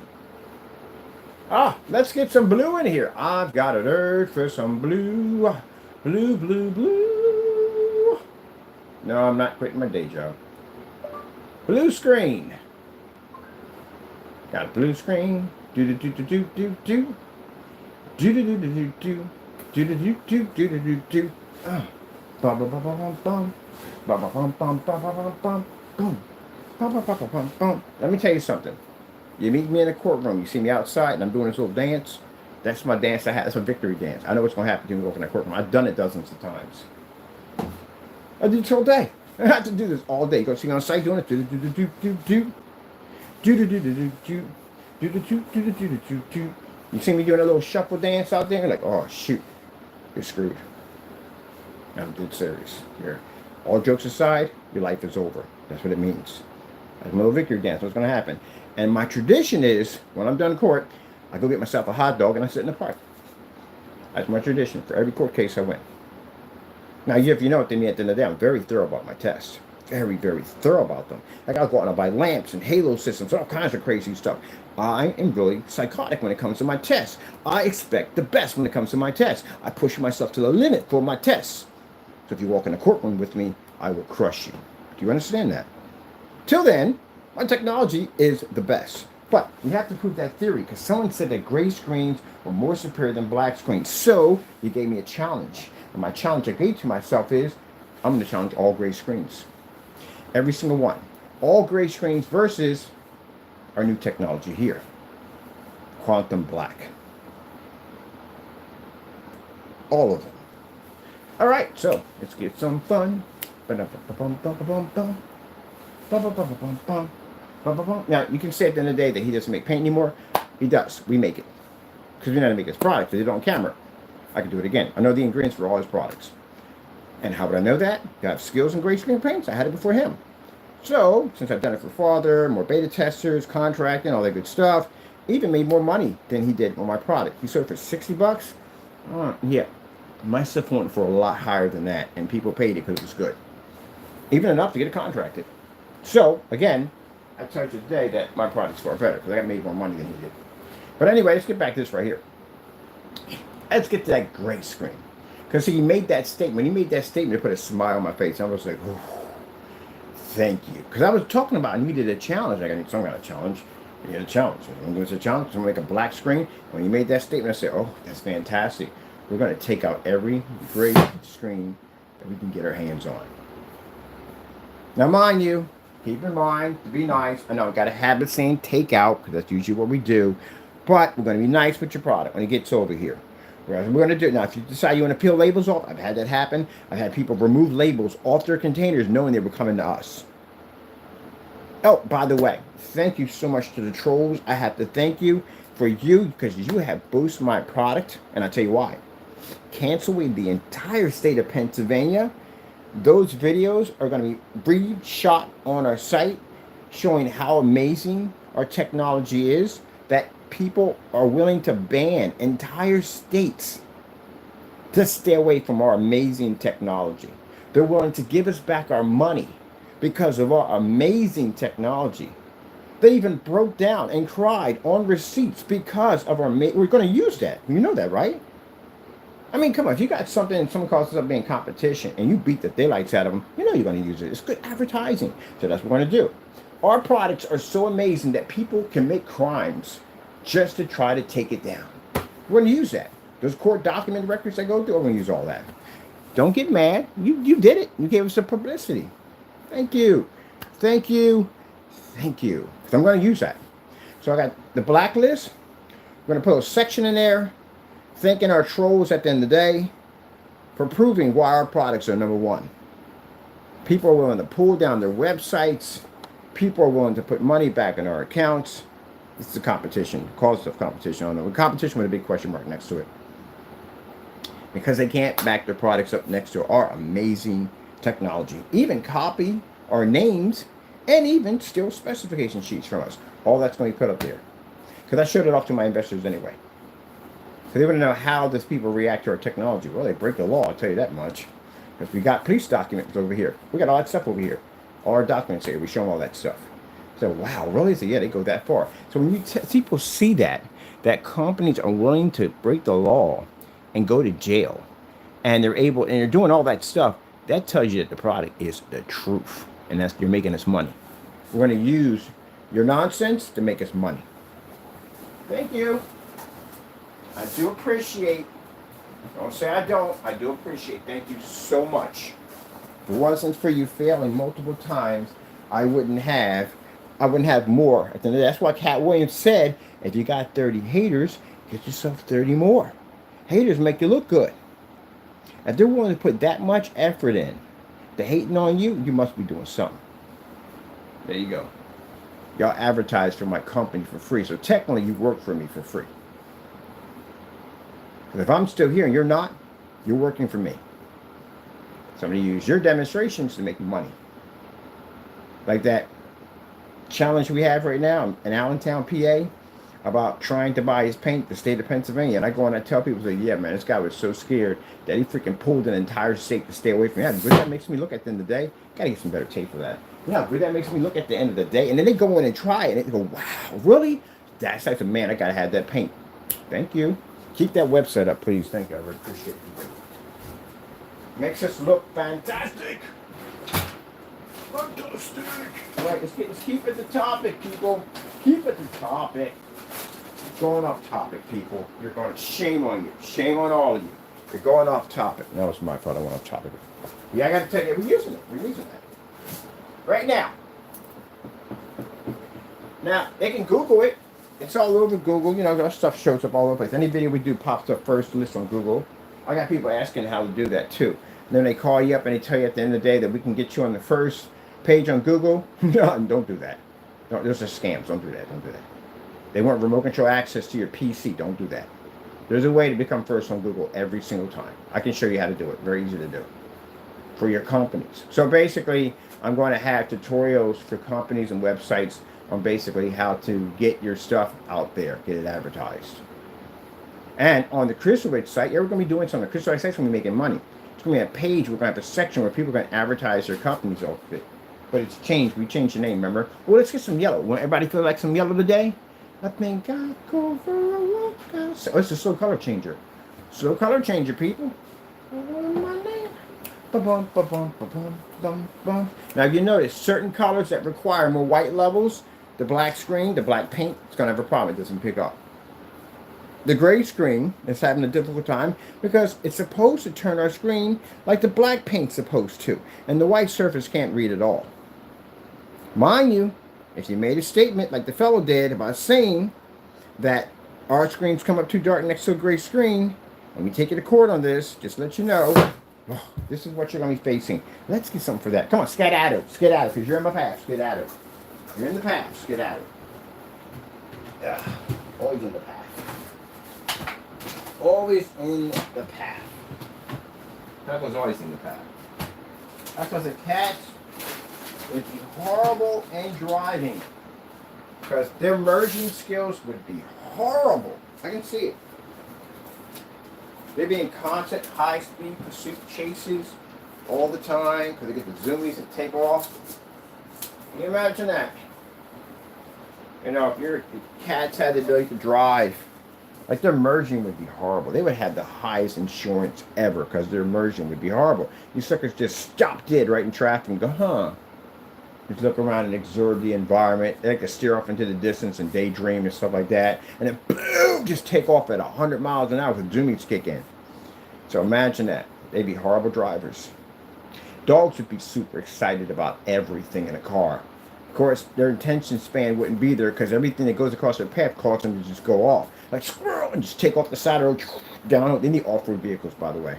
it. Let's get some blue in here. I've got an urge for some blue. Blue, blue, blue. No, I'm not quitting my day job. Blue screen. Got a blue screen. Do do do do do do do. Do do do do do do. Do do do do do do do do. Bum bum bum bum bum. Bum bum bum bum bum bum bum. Boom. Bum bum bum bum bum. Let me tell you something. You meet me in a courtroom. You see me outside, and I'm doing this little dance. That's my dance I have. That's a victory dance. I know what's going to happen to me walking in that courtroom. I've done it dozens of times. I do this all day. I have to do this all day. Go see me on site doing it. Do do do do do do. Do do do do do do. Do do do do do do do do. You see me doing a little shuffle dance out there? You're like, oh shoot, you're screwed. I'm dead serious here. All jokes aside, your life is over. That's what it means. That's my little victory dance. What's going to happen? And my tradition is, when I'm done in court, I go get myself a hot dog and I sit in the park. That's my tradition for every court case I win. Now, if you know what they mean at the end of the day, I'm very thorough about my tests. Very, very thorough about them. Like, I'll go out and buy lamps and halo systems, all kinds of crazy stuff. I am really psychotic when it comes to my tests. I expect the best when it comes to my tests. I push myself to the limit for my tests. So if you walk in a courtroom with me, I will crush you. Do you understand that? Till then, my technology is the best. But you have to prove that theory, because someone said that gray screens were more superior than black screens. So you gave me a challenge. And my challenge I gave to myself is, I'm going to challenge all gray screens. Every single one. All gray screens versus our new technology here. Quantum black. All of them. All right, so let's get some fun. Blah, blah, blah. Now, you can say at the end of the day that he doesn't make paint anymore. He does. We make it. Because we know how to make his product. They did it on camera. I can do it again. I know the ingredients for all his products. And how would I know that? I have skills in gray screen paints. I had it before him. So, since I've done it for father, more beta testers, contracting, all that good stuff, even made more money than he did on my product. He sold it for 60 bucks. Yeah, my stuff went for a lot higher than that, and people paid it because it was good. Even enough to get it contracted. So, again, I tell you today that my product's far better because I got made more money than he did. But anyway, let's get back to this right here. Let's get to that gray screen. Because he made that statement. When he made that statement, it put a smile on my face. I was like, oh, thank you. Because I was talking about I needed a challenge. I got some kind of challenge. You need a challenge. I'm going to a challenge. I'm going to make a black screen. When he made that statement, I said, oh, that's fantastic. We're going to take out every gray screen that we can get our hands on. Now, mind you, keep in mind, to be nice, I know I've got a habit saying take out, because that's usually what we do, but we're going to be nice with your product when it gets over here. Whereas we're going to do it. Now, if you decide you want to peel labels off, I've had that happen. I've had people remove labels off their containers knowing they were coming to us. Oh, by the way, thank you so much to the trolls. I have to thank you for you, because you have boosted my product, and I'll tell you why. Canceling the entire state of Pennsylvania. Those videos are going to be re-shot on our site, showing how amazing our technology is, that people are willing to ban entire states to stay away from our amazing technology. They're willing to give us back our money because of our amazing technology. They even broke down and cried on receipts because of our, we're going to use that. You know that, right? I mean, come on, if you got something and someone calls us up being competition and you beat the daylights out of them, you know you're going to use it. It's good advertising. So that's what we're going to do. Our products are so amazing that people can make crimes just to try to take it down. We're going to use that. Those court document records I go through, we're going to use all that. Don't get mad. You did it. You gave us some publicity. Thank you. Thank you. Thank you. So I'm going to use that. So I got the blacklist. We're going to put a section in there. Thanking our trolls at the end of the day for proving why our products are number one. People are willing to pull down their websites. People are willing to put money back in our accounts. It's a competition, cause of competition. I don't know. Competition with a big question mark next to it. Because they can't back their products up next to our amazing technology. Even copy our names and even steal specification sheets from us. All that's going to be put up there. Because I showed it off to my investors anyway. So they want to know how does people react to our technology. Well, they break the law, I'll tell you that much. Because we got police documents over here. We got all that stuff over here. All our documents here. We show them all that stuff. So, wow, really? So, yeah, they go that far. So when people see that companies are willing to break the law and go to jail, and they're doing all that stuff, that tells you that the product is the truth. And that's, you're making us money. We're going to use your nonsense to make us money. Thank you. I do appreciate, don't say I don't, I do appreciate, thank you so much. If it wasn't for you failing multiple times, I wouldn't have more. That's why Cat Williams said, if you got 30 haters, get yourself 30 more. Haters make you look good. If they're willing to put that much effort in to hating on you, you must be doing something. There you go. Y'all advertise for my company for free, so technically you work for me for free. Because if I'm still here and you're not, you're working for me. So I'm going to use your demonstrations to make money. Like that challenge we have right now in Allentown, PA, about trying to buy his paint, the state of Pennsylvania. And I go and I tell people, yeah, man, this guy was so scared that he freaking pulled an entire state to stay away from me. Yeah, that makes me look at the end of the day. Got to get some better tape for that. Yeah, that makes me look at the end of the day. And then they go in and try it. And they go, wow, really? That's like, man, I got to have that paint. Thank you. Keep that website up, please. Thank you. I really appreciate it. Makes us look fantastic. Fantastic. All right, let's keep it the topic, people. Keep it the topic. Going off topic, people. You're going, shame on you. Shame on all of you. You're going off topic. That was my fault. I went off topic. Yeah, I got to tell you, we're using it. We're using that. Right now. Now, they can Google it. It's all over Google. You know, our stuff shows up all over the place. Any video we do pops up first list on Google. I got people asking how to do that too. And then they call you up and they tell you at the end of the day that we can get you on the first page on Google. No, don't do that. No, those are scams. Don't do that. Don't do that. They want remote control access to your PC. Don't do that. There's a way to become first on Google every single time. I can show you how to do it. Very easy to do for your companies. So basically, I'm going to have tutorials for companies and websites on basically how to get your stuff out there, get it advertised. And on the Crystal site, you're going to be doing something. The Crystal site's going to be making money. It's going to be a page. We're going to have a section where people are going to advertise their companies off of it. But it's changed. We changed the name, remember? Well, let's get some yellow. Want everybody feel like some yellow today? I think I'll go for a walk outside. Oh, it's a slow color changer. Slow color changer, people. Now, if you notice, certain colors that require more white levels, the black screen, the black paint, it's going to have a problem. It doesn't pick up. The gray screen is having a difficult time because it's supposed to turn our screen like the black paint's supposed to. And the white surface can't read at all. Mind you, if you made a statement like the fellow did about saying that our screens come up too dark next to a gray screen, and we take it to court on this, just to let you know, this is what you're going to be facing. Let's get something for that. Come on, skedaddle, because you're in my past, skedaddle. You're in the past, skedaddle. Always in the past. Always in the path. That was always in the path. That's because the cats would be horrible in driving. Because their merging skills would be horrible. I can see it. They'd be in constant high-speed pursuit chases all the time because they get the zoomies and take off. Can you imagine that? You know, if your cats had the ability to drive, like their merging would be horrible. They would have the highest insurance ever because their merging would be horrible. You suckers just stop dead right in traffic and go, huh? Just look around and absorb the environment. They could steer off into the distance and daydream and stuff like that. And then boom, just take off at 100 miles an hour with zoomies kick in. So imagine that. They'd be horrible drivers. Dogs would be super excited about everything in a car. Of course, their attention span wouldn't be there because everything that goes across their path causes them to just go off. Like squirrel, and just take off the side of the road, down. They need off-road vehicles, by the way.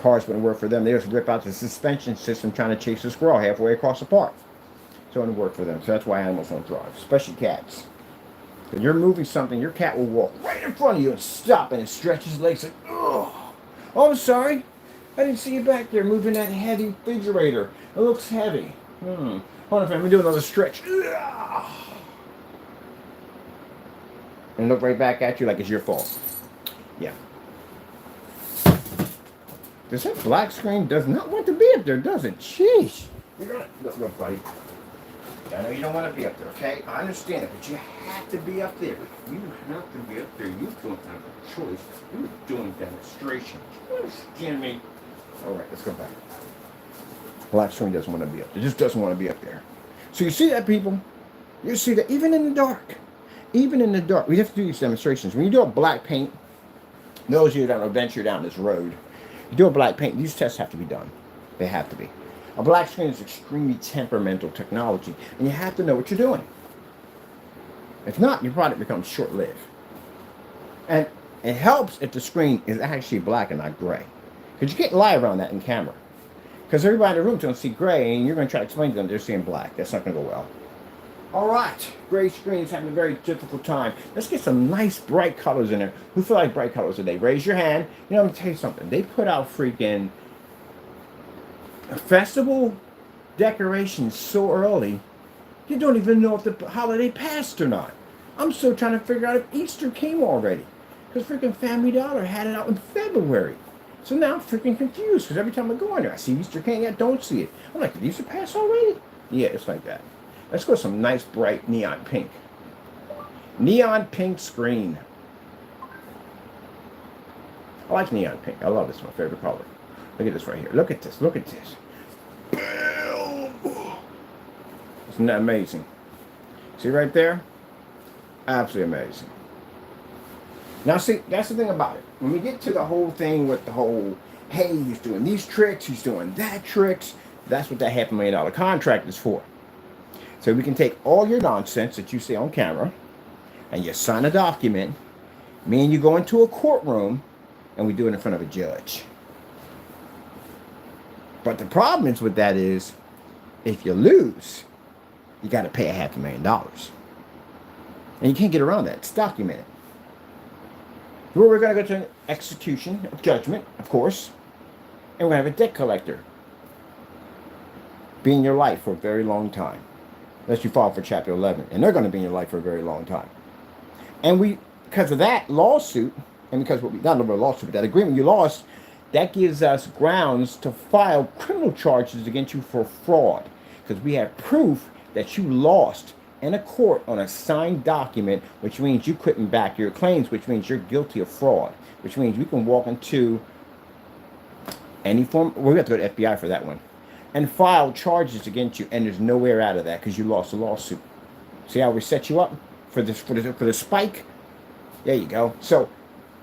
Cars wouldn't work for them. They just rip out the suspension system trying to chase a squirrel halfway across the park. So it wouldn't work for them. So that's why animals don't drive, especially cats. When you're moving something, your cat will walk right in front of you and stop and stretch his legs like, ugh. Oh, I'm sorry. I didn't see you back there moving that heavy refrigerator. It looks heavy. Hold on, let me do another stretch. And look right back at you like it's your fault. Yeah. This black screen does not want to be up there, does it? Jeez. You're gonna look, buddy. I know you don't want to be up there, okay? I understand it, but you have to be up there. You have to be up there. You don't have a choice. You're doing demonstration. You understand me? All right, let's go back. Black screen doesn't want to be up there. It just doesn't want to be up there. So you see that, people? You see that even in the dark. Even in the dark. We have to do these demonstrations. When you do a black paint, those of you that will venture down this road, you do a black paint, these tests have to be done. They have to be. A black screen is extremely temperamental technology, and you have to know what you're doing. If not, your product becomes short-lived. And it helps if the screen is actually black and not gray. Because you can't lie around that in camera. Because everybody in the room is going to see gray, and you're going to try to explain to them they're seeing black. That's not going to go well. All right, gray screen's having a very difficult time. Let's get some nice bright colors in there. Who feel like bright colors today? Raise your hand. You know, I'm going to tell you something. They put out freaking festival decorations so early, you don't even know if the holiday passed or not. I'm still trying to figure out if Easter came already. Because freaking Family Dollar had it out in February. So now I'm freaking confused because every time I go in there, I see Easter candy, I don't see it. I'm like, did Easter pass already? Yeah, it's like that. Let's go with some nice bright neon pink. Neon pink screen. I like neon pink. I love this. It's my favorite color. Look at this right here. Look at this. Look at this. Isn't that amazing? See right there? Absolutely amazing. Now see, that's the thing about it. When we get to the whole thing with the whole, hey, he's doing these tricks, he's doing that tricks, that's what that $500,000 contract is for. So we can take all your nonsense that you say on camera, and you sign a document, me and you go into a courtroom, and we do it in front of a judge. But the problem is with that is, if you lose, you got to pay $500,000. And you can't get around that. It's documented. Well, we're going to go to an execution of judgment, of course, and we're going to have a debt collector be in your life for a very long time, unless you file for Chapter 11, and they're going to be in your life for a very long time. And because of that lawsuit, and because not a lawsuit, but that agreement you lost, that gives us grounds to file criminal charges against you for fraud, because we have proof that you lost in a court on a signed document, which means you couldn't back your claims, which means you're guilty of fraud, which means we can walk into any form, well, we have to go to FBI for that one, and file charges against you, and there's nowhere out of that because you lost the lawsuit. See how we set you up for the spike? There you go. So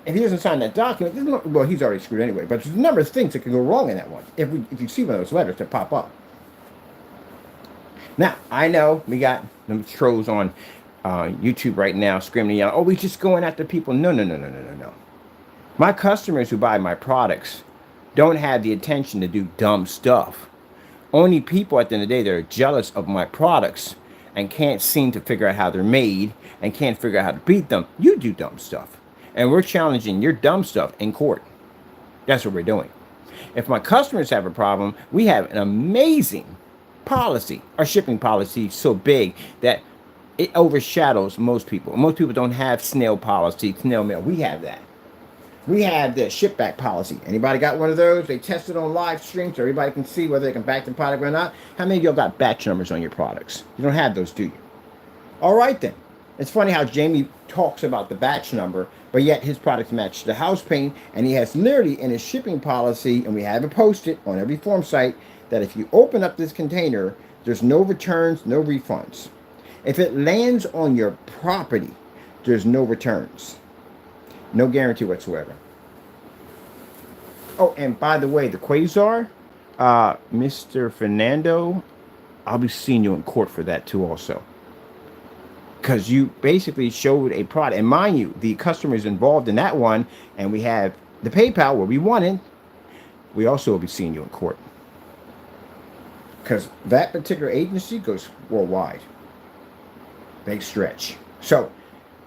if he doesn't sign that document, well, he's already screwed anyway, but there's a number of things that can go wrong in that one if you see one of those letters that pop up. Now, I know we got them trolls on YouTube right now screaming, oh, we just going after people. No. My customers who buy my products don't have the intention to do dumb stuff. Only people at the end of the day that are jealous of my products and can't seem to figure out how they're made and can't figure out how to beat them, you do dumb stuff. And we're challenging your dumb stuff in court. That's what we're doing. If my customers have a problem, we have an amazing policy. Our shipping policy is so big that it overshadows most people. Most people don't have snail mail. We have that. We have the ship back policy. Anybody got one of those? They test it on live stream so everybody can see whether they can back the product or not. How many of y'all got batch numbers on your products? You don't have those, do you? All right then. It's funny how Jamie talks about the batch number, but yet his products match the house paint, and he has literally in his shipping policy, and we have it posted on every form site, that if you open up this container, there's no returns, no refunds. If it lands on your property, there's no returns. No guarantee whatsoever. Oh, and by the way, the Quasar, Mr. Fernando, I'll be seeing you in court for that too also. Because you basically showed a product. And mind you, the customer is involved in that one, and we have the PayPal where we won it. We also will be seeing you in court. Because that particular agency goes worldwide. Big stretch. So,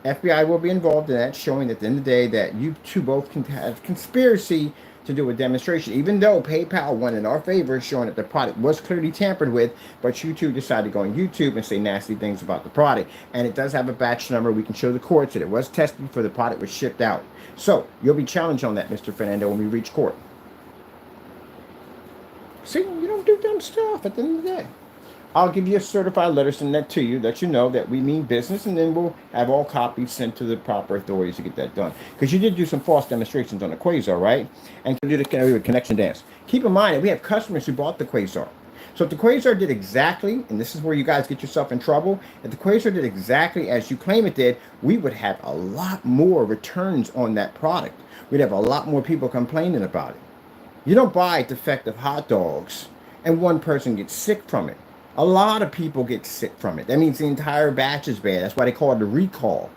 FBI will be involved in that, showing at the end of the day that you two both can have conspiracy to do a demonstration, even though PayPal won in our favor, showing that the product was clearly tampered with, but you two decided to go on YouTube and say nasty things about the product. And it does have a batch number. We can show the courts that it was tested before the product was shipped out. So you'll be challenged on that, Mr. Fernando, when we reach court. See, you don't do dumb stuff at the end of the day. I'll give you a certified letter, send that to you, let you know that we mean business, and then we'll have all copies sent to the proper authorities to get that done. Because you did do some false demonstrations on the Quasar, right? And you did a connection dance. Keep in mind that we have customers who bought the Quasar. So if the Quasar did exactly, and this is where you guys get yourself in trouble, if the Quasar did exactly as you claim it did, we would have a lot more returns on that product. We'd have a lot more people complaining about it. You don't buy defective hot dogs and one person gets sick from it. A lot of people get sick from it. That means the entire batch is bad. That's why they call it a recall.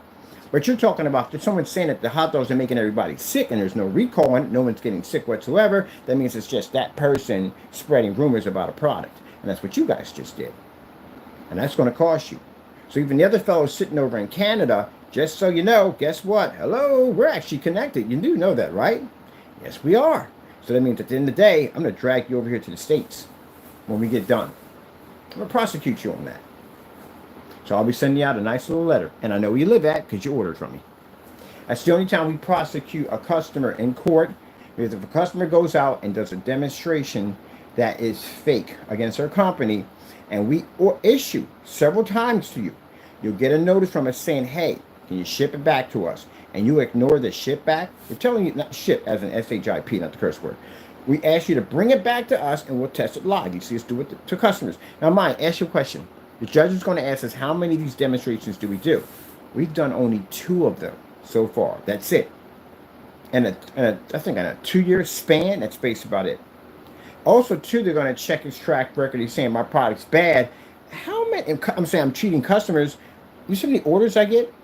But you're talking about someone saying that the hot dogs are making everybody sick and there's no recall on it. No one's getting sick whatsoever. That means it's just that person spreading rumors about a product. And that's what you guys just did. And that's going to cost you. So even the other fellows sitting over in Canada, just so you know, guess what? Hello, we're actually connected. You do know that, right? Yes, we are. So that means at the end of the day, I'm going to drag you over here to the States when we get done. I'm going to prosecute you on that. So I'll be sending you out a nice little letter. And I know where you live at because you ordered from me. That's the only time we prosecute a customer in court. Because if a customer goes out and does a demonstration that is fake against our company, and we issue several times to you, you'll get a notice from us saying, hey, can you ship it back to us? And you ignore the ship back. We're telling you, not ship as an SHIP, not the curse word. We ask you to bring it back to us and we'll test it live. You see us do it to customers. Now, Mike, ask you a question. The judge is going to ask us how many of these demonstrations do we do? We've done only 2 of them so far. That's it. And I think on a 2-year span, that's basically about it. Also, too, they're going to check his track record. He's saying my product's bad. How many? I'm saying I'm cheating customers. You see how many orders I get?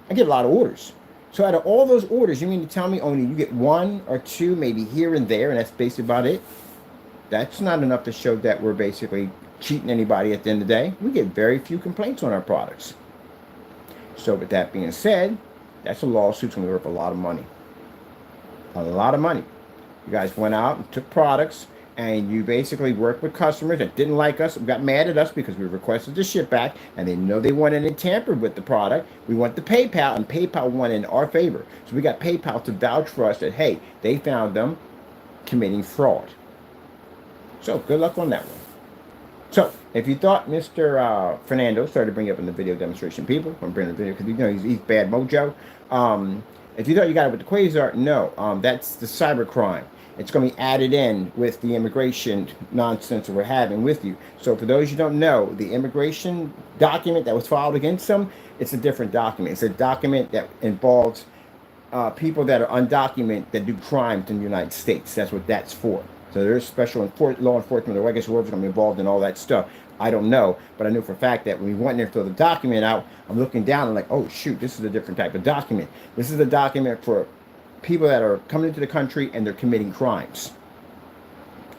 I get a lot of orders. So out of all those orders, you mean to tell me only you get 1 or 2, maybe here and there, and that's basically about it? That's not enough to show that we're basically cheating anybody at the end of the day. We get very few complaints on our products. So with that being said, that's a lawsuit's going to be worth a lot of money. A lot of money. You guys went out and took products, and you basically worked with customers that didn't like us, got mad at us because we requested the ship back, and they know they went in and tampered with the product. We went to PayPal, and PayPal won in our favor. So we got PayPal to vouch for us that, hey, they found them committing fraud. So good luck on that one. So if you thought Mr. Fernando started to bring up in the video demonstration, people, I'm bringing the video because you know he's bad mojo. If you thought you got it with the Quasar, no, that's the cybercrime. It's going to be added in with the immigration nonsense that we're having with you. So for those you don't know, the immigration document that was filed against them, it's a different document. It's a document that involves people that are undocumented that do crimes in the United States. That's what that's for. So there's special law enforcement, or I guess whoever's going to be involved in all that stuff. I don't know, but I know for a fact that when we went there to fill the document out, I'm looking down and like, oh shoot, this is a different type of document. This is a document for people that are coming into the country and they're committing crimes.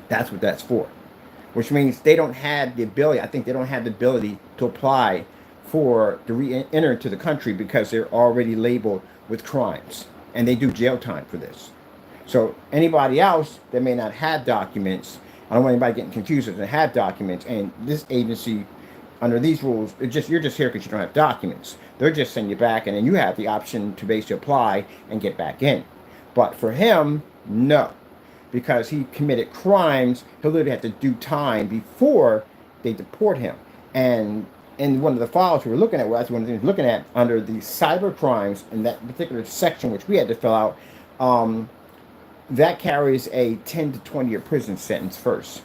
That's what that's for. Which means they don't have the ability, I think they don't have the ability to apply to re-enter into the country because they're already labeled with crimes. And they do jail time for this. So anybody else that may not have documents, I don't want anybody getting confused if they have documents, and this agency, under these rules, you're just here because you don't have documents. They're just sending you back, and then you have the option to basically apply and get back in. But for him, no. Because he committed crimes, he'll literally have to do time before they deport him. And in one of the files we were looking at, well, that's one of the things we're looking at, under the cyber crimes, in that particular section which we had to fill out, that carries a 10 to 20 year prison sentence first.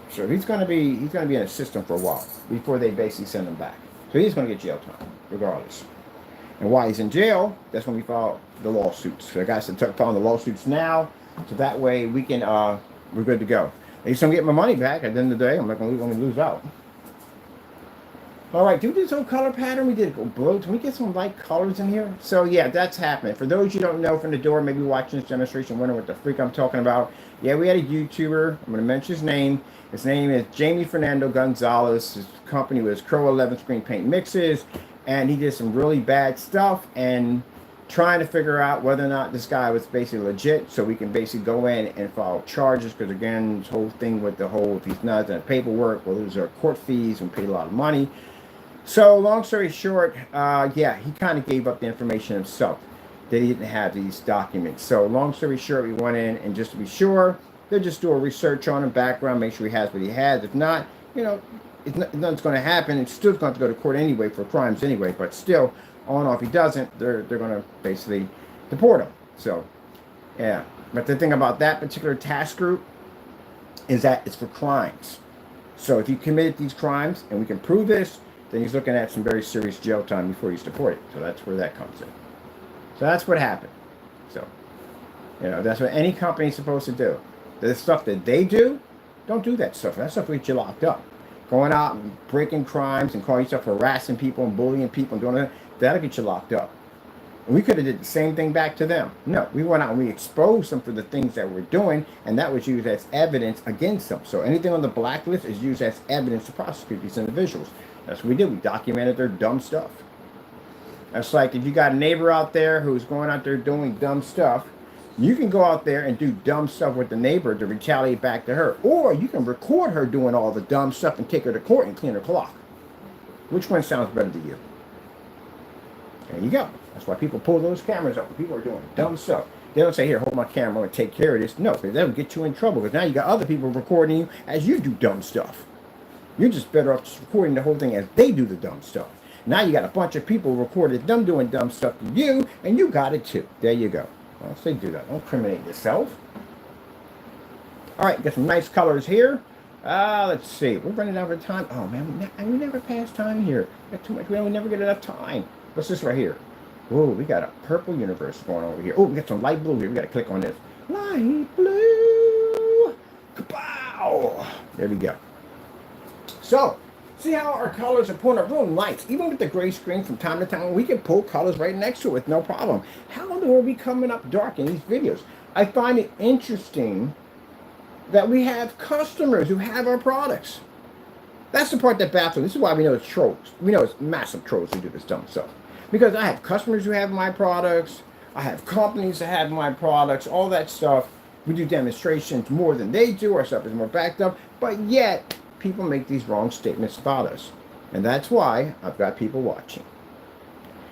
So he's going to be in the system for a while before they basically send him back. So he's going to get jail time regardless. And while he's in jail, that's when we file the lawsuits. So I got to file the lawsuits now, so that way we can we're good to go. At least I'm getting my money back at the end of the day. I'm not going to lose out. All right, do this whole color pattern. We did go blue. Can we get some light colors in here? So yeah, that's happening. For those you don't know from the door, maybe watching this demonstration, wondering what the freak I'm talking about. Yeah, we had a YouTuber. I'm going to mention his name. His name is Jamie Fernando Gonzalez. His company was Crow 11 Screen Paint Mixes, and he did some really bad stuff and trying to figure out whether or not this guy was basically legit, so we can basically go in and file charges. Because again, this whole thing with the whole, if he's not done paperwork, we'll lose our court fees and pay a lot of money. So long story short, yeah, he kind of gave up the information himself that he didn't have these documents. So long story short, we went in, and just to be sure, they'll just do a research on him, background, make sure he has what he has. If not, you know, nothing's going to happen. It's still going to go to court anyway for crimes anyway. But still, on or off, if he doesn't, they're going to basically deport him. So, yeah. But the thing about that particular task group is that it's for crimes. So if he committed these crimes, and we can prove this, then he's looking at some very serious jail time before he's deported. So that's where that comes in. So that's what happened. So, you know, that's what any company's supposed to do. The stuff that they do, don't do that stuff. That stuff will get you locked up. Going out and breaking crimes and calling yourself harassing people and bullying people and doing that, that'll get you locked up. And we could have did the same thing back to them. No, we went out and we exposed them for the things that we're doing, and that was used as evidence against them. So anything on the blacklist is used as evidence to prosecute these individuals. That's what we did. We documented their dumb stuff. That's like if you got a neighbor out there who's going out there doing dumb stuff, you can go out there and do dumb stuff with the neighbor to retaliate back to her. Or you can record her doing all the dumb stuff and take her to court and clean her clock. Which one sounds better to you? There you go. That's why people pull those cameras up. People are doing dumb stuff. They don't say, here, hold my camera and take care of this. No, because that'll get you in trouble. Because now you got other people recording you as you do dumb stuff. You're just better off just recording the whole thing as they do the dumb stuff. Now you got a bunch of people recorded them doing dumb stuff to you, and you got it too. There you go. Well, say do that. Don't incriminate yourself. All right, got some nice colors here. Let's see. We're running out of time. Oh, man, we never pass time here. We got too much. We never get enough time. What's this right here? Whoa, we got a purple universe going on over here. Oh, we got some light blue here. We got to click on this. Light blue. Kapow! There we go. So, see how our colors are pulling up real nice. Even with the gray screen from time to time, we can pull colors right next to it with no problem. How are we coming up dark in these videos? I find it interesting that we have customers who have our products. That's the part that baffles me. This is why we know it's trolls. We know it's massive trolls who do this dumb stuff. Because I have customers who have my products. I have companies that have my products, all that stuff. We do demonstrations more than they do. Our stuff is more backed up. But yet, people make these wrong statements about us. And that's why I've got people watching.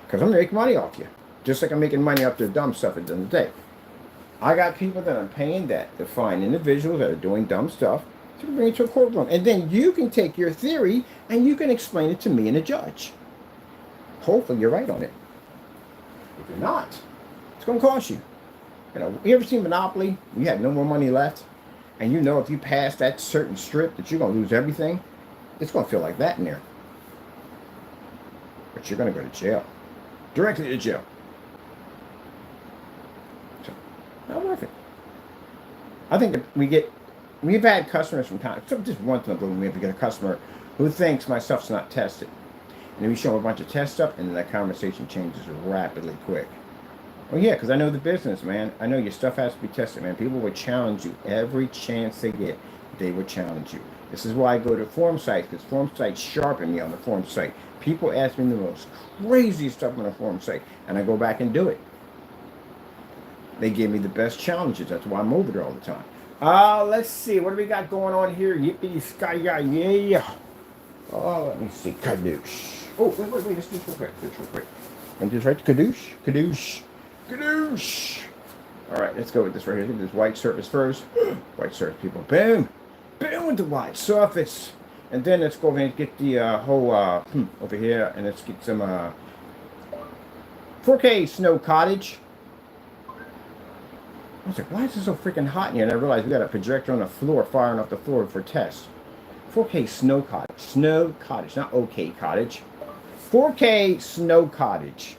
Because I'm going to make money off you. Just like I'm making money off their dumb stuff at the end of the day. I got people that I'm paying that to find individuals that are doing dumb stuff to bring it to a courtroom. And then you can take your theory and you can explain it to me and a judge. Hopefully you're right on it. If you're not, it's going to cost you. You know, you ever seen Monopoly? You have no more money left. And you know if you pass that certain strip that you're going to lose everything. It's going to feel like that in there. But you're going to go to jail. Directly to jail. So, not worth it. I think that we've had customers from time, just once in a blue moon, we get a customer who thinks my stuff's not tested. And then we show them a bunch of test stuff, and then that conversation changes rapidly quick. Well, yeah, because I know the business, man. I know your stuff has to be tested, man. People will challenge you every chance they get. They will challenge you. This is why I go to forum sites, because forum sites sharpen me on the forum site. People ask me the most crazy stuff on a forum site, and I go back and do it. They give me the best challenges. That's why I'm over there all the time. Let's see. What do we got going on here? Yippee sky, yeah. Oh, let me see. Kadoosh. Oh, wait. Let's do this real quick. And just right to Kadoosh. All right, let's go with this right here. Look at this white surface first. White surface, people. Boom with the white surface. And then let's go ahead and get the whole over here, and let's get some 4K Snow Cottage. I was like, why is it so freaking hot in here? And I realized we got a projector on the floor, firing off the floor for test. 4K Snow Cottage. Snow Cottage, not OK Cottage. 4K Snow Cottage.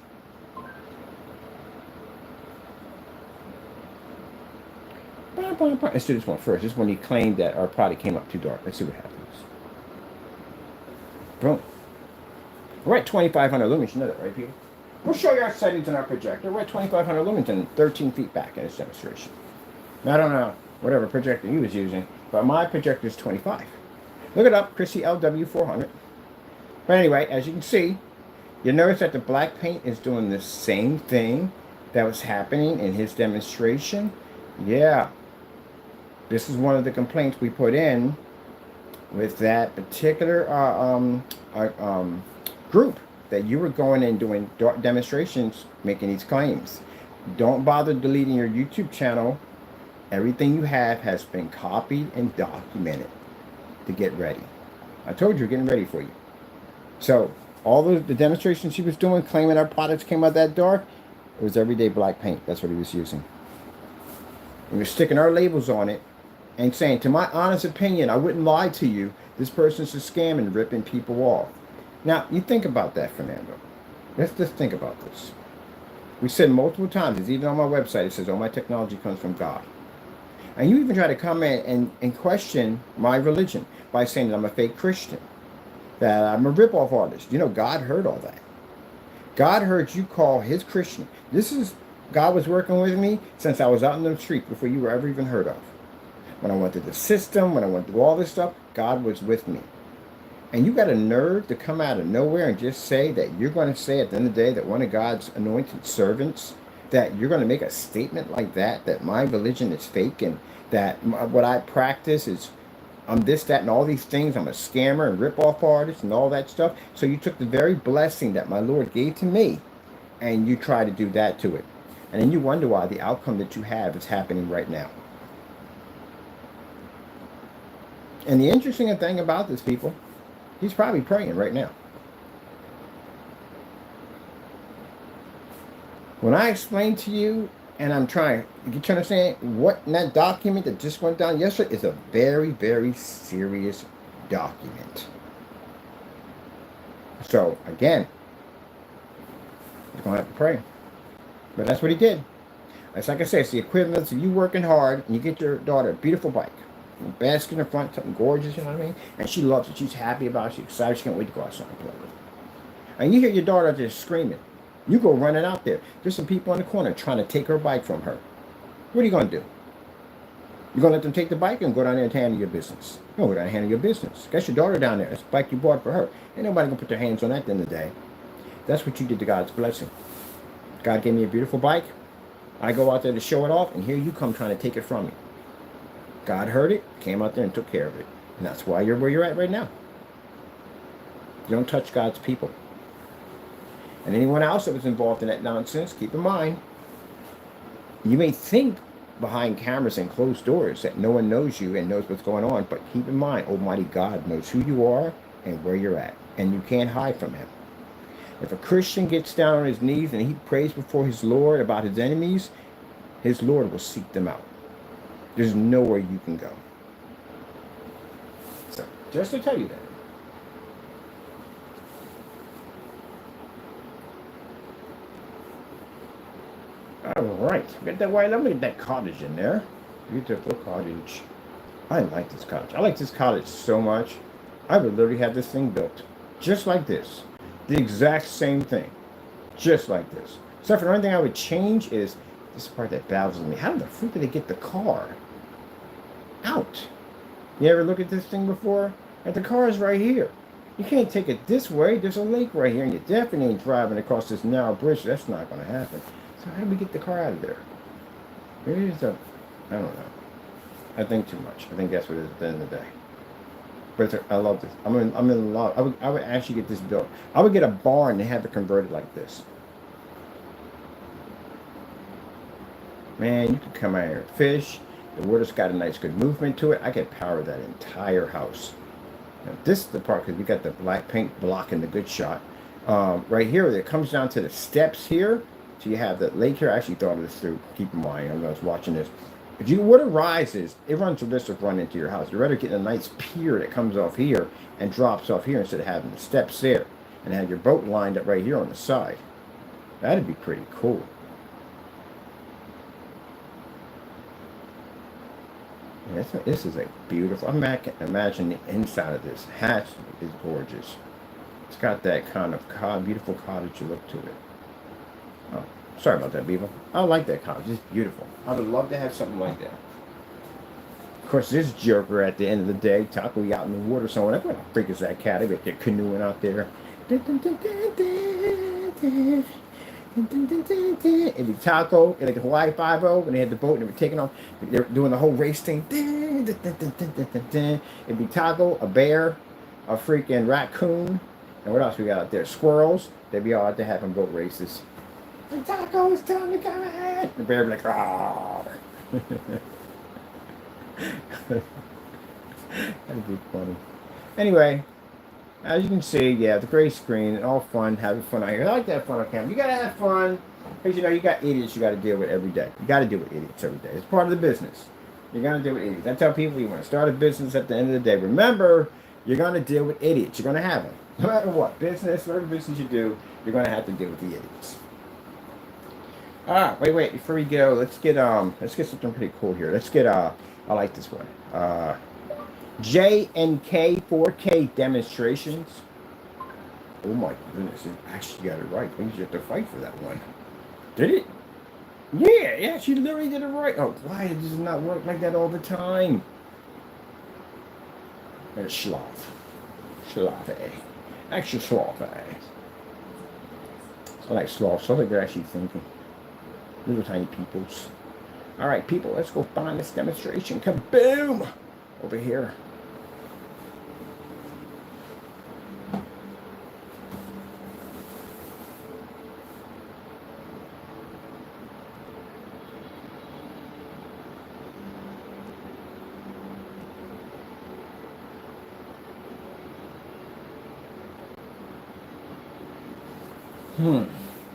Let's do this one first. This one he claimed that our product came up too dark. Let's see what happens. Boom. We're at 2,500 lumens. You know that, right, people? We'll show you our settings in our projector. We're at 2,500 lumens and 13 feet back in this demonstration. Now, I don't know whatever projector he was using, but my projector is 25. Look it up, Chrissy LW400. But anyway, as you can see, you notice that the black paint is doing the same thing that was happening in his demonstration. Yeah. This is one of the complaints we put in with that particular group, that you were going and doing demonstrations, making these claims. Don't bother deleting your YouTube channel. Everything you have has been copied and documented to get ready. I told you, we're getting ready for you. So all the demonstrations he was doing, claiming our products came out that dark, it was everyday black paint. That's what he was using. And we're sticking our labels on it and saying, to my honest opinion, I wouldn't lie to you, this person's a scam and ripping people off. Now, you think about that, Fernando. Let's just think about this. We said multiple times, it's even on my website, it says, all my technology comes from God. And you even try to come in and question my religion by saying that I'm a fake Christian, that I'm a rip-off artist. You know, God heard all that. God heard you call his Christian. God was working with me since I was out in the street before you were ever even heard of. When I went through the system, when I went through all this stuff, God was with me. And you got a nerve to come out of nowhere and just say that you're going to say at the end of the day that one of God's anointed servants, that you're going to make a statement like that, that my religion is fake and that what I practice is I'm this, that, and all these things. I'm a scammer and rip-off artist and all that stuff. So you took the very blessing that my Lord gave to me and you try to do that to it. And then you wonder why the outcome that you have is happening right now. And the interesting thing about this, people, he's probably praying right now. When I explain to you, and I'm trying to get you to understand what in that document that just went down yesterday is a very, very serious document. So, again, you're going to have to pray. But that's what he did. It's like I said, it's the equivalent of you working hard and you get your daughter a beautiful bike. A basket in the front, something gorgeous, you know what I mean? And she loves it. She's happy about it. She's excited. She can't wait to go outside and play with it. And you hear your daughter just screaming. You go running out there. There's some people in the corner trying to take her bike from her. What are you going to do? You're going to let them take the bike and go down there and handle your business. No, go down and handle your business. That's your daughter down there. That's the bike you bought for her. Ain't nobody going to put their hands on that at the end of the day. That's what you did to God's blessing. God gave me a beautiful bike. I go out there to show it off, and here you come trying to take it from me. God heard it, came out there and took care of it. And that's why you're where you're at right now. You don't touch God's people. And anyone else that was involved in that nonsense, keep in mind, you may think behind cameras and closed doors that no one knows you and knows what's going on, but keep in mind, Almighty God knows who you are and where you're at, and you can't hide from him. If a Christian gets down on his knees and he prays before his Lord about his enemies, his Lord will seek them out. There's nowhere you can go. So, just to tell you that. All right, get that white. Let me get that cottage in there. Beautiful cottage. I like this cottage. I like this cottage so much. I would literally have this thing built just like this. The exact same thing. Just like this. Except for the only thing I would change is this part that baffles me. How the freak did they get the car out? You ever look at this thing before? And the car is right here. You can't take it this way. There's a lake right here, and you definitely ain't driving across this narrow bridge. That's not going to happen. So how do we get the car out of there? Maybe it's a, I don't know. I think too much. I think that's what it is at the end of the day. But I love this. I'm in love. I would actually get this built. I would get a barn and have it converted like this. Man, you could come out here and fish. The water's got a nice good movement to it. I could power that entire house. Now, this is the part because we got the black paint blocking the good shot. Right here, it comes down to the steps here. So you have the lake here. I actually thought of this through. Keep in mind, I was watching this. If you water rises, it runs the risk of running into your house. You'd rather get a nice pier that comes off here and drops off here instead of having the steps there and have your boat lined up right here on the side. That'd be pretty cool. Yeah, this is a beautiful. Imagine the inside of this hatch is gorgeous. It's got that kind of beautiful cottage look to it. Oh, sorry about that, people. I like that cottage. It's beautiful. I would love to have something like that. Of course, this joker at the end of the day, Taco out in the water somewhere. What the freak is that cat? They're canoeing out there. It'd be Taco, like the Hawaii 5-0, when they had the boat and they were taking off. They were doing the whole race thing. It'd be Taco, a bear, a freaking raccoon, and what else we got out there? Squirrels. They'd be all out there having boat races. And Taco, it's time to come ahead. The bear would be like, ah. That'd be funny. Anyway, as you can see, yeah, the gray screen, all fun, having fun out here. I like that fun on camera. You gotta have fun, because you know you got idiots you gotta deal with every day. You gotta deal with idiots every day. It's part of the business. You're gonna deal with idiots. I tell people you want to start a business at the end of the day. Remember, you're gonna deal with idiots. You're gonna have them. No matter what business, whatever business you do, you're gonna have to deal with the idiots. Wait, before we go, let's get something pretty cool here. Let's get I like this one. J and K 4K demonstrations. Oh my goodness, it actually got it right. Means you have to fight for that one. Did it? Yeah, she literally did it right. Oh, why does it not work like that all the time? And sloth. Actually sloth, I like sloth, so I think they're actually thinking. Little tiny peoples. Alright, people, let's go find this demonstration. Kaboom! Over here.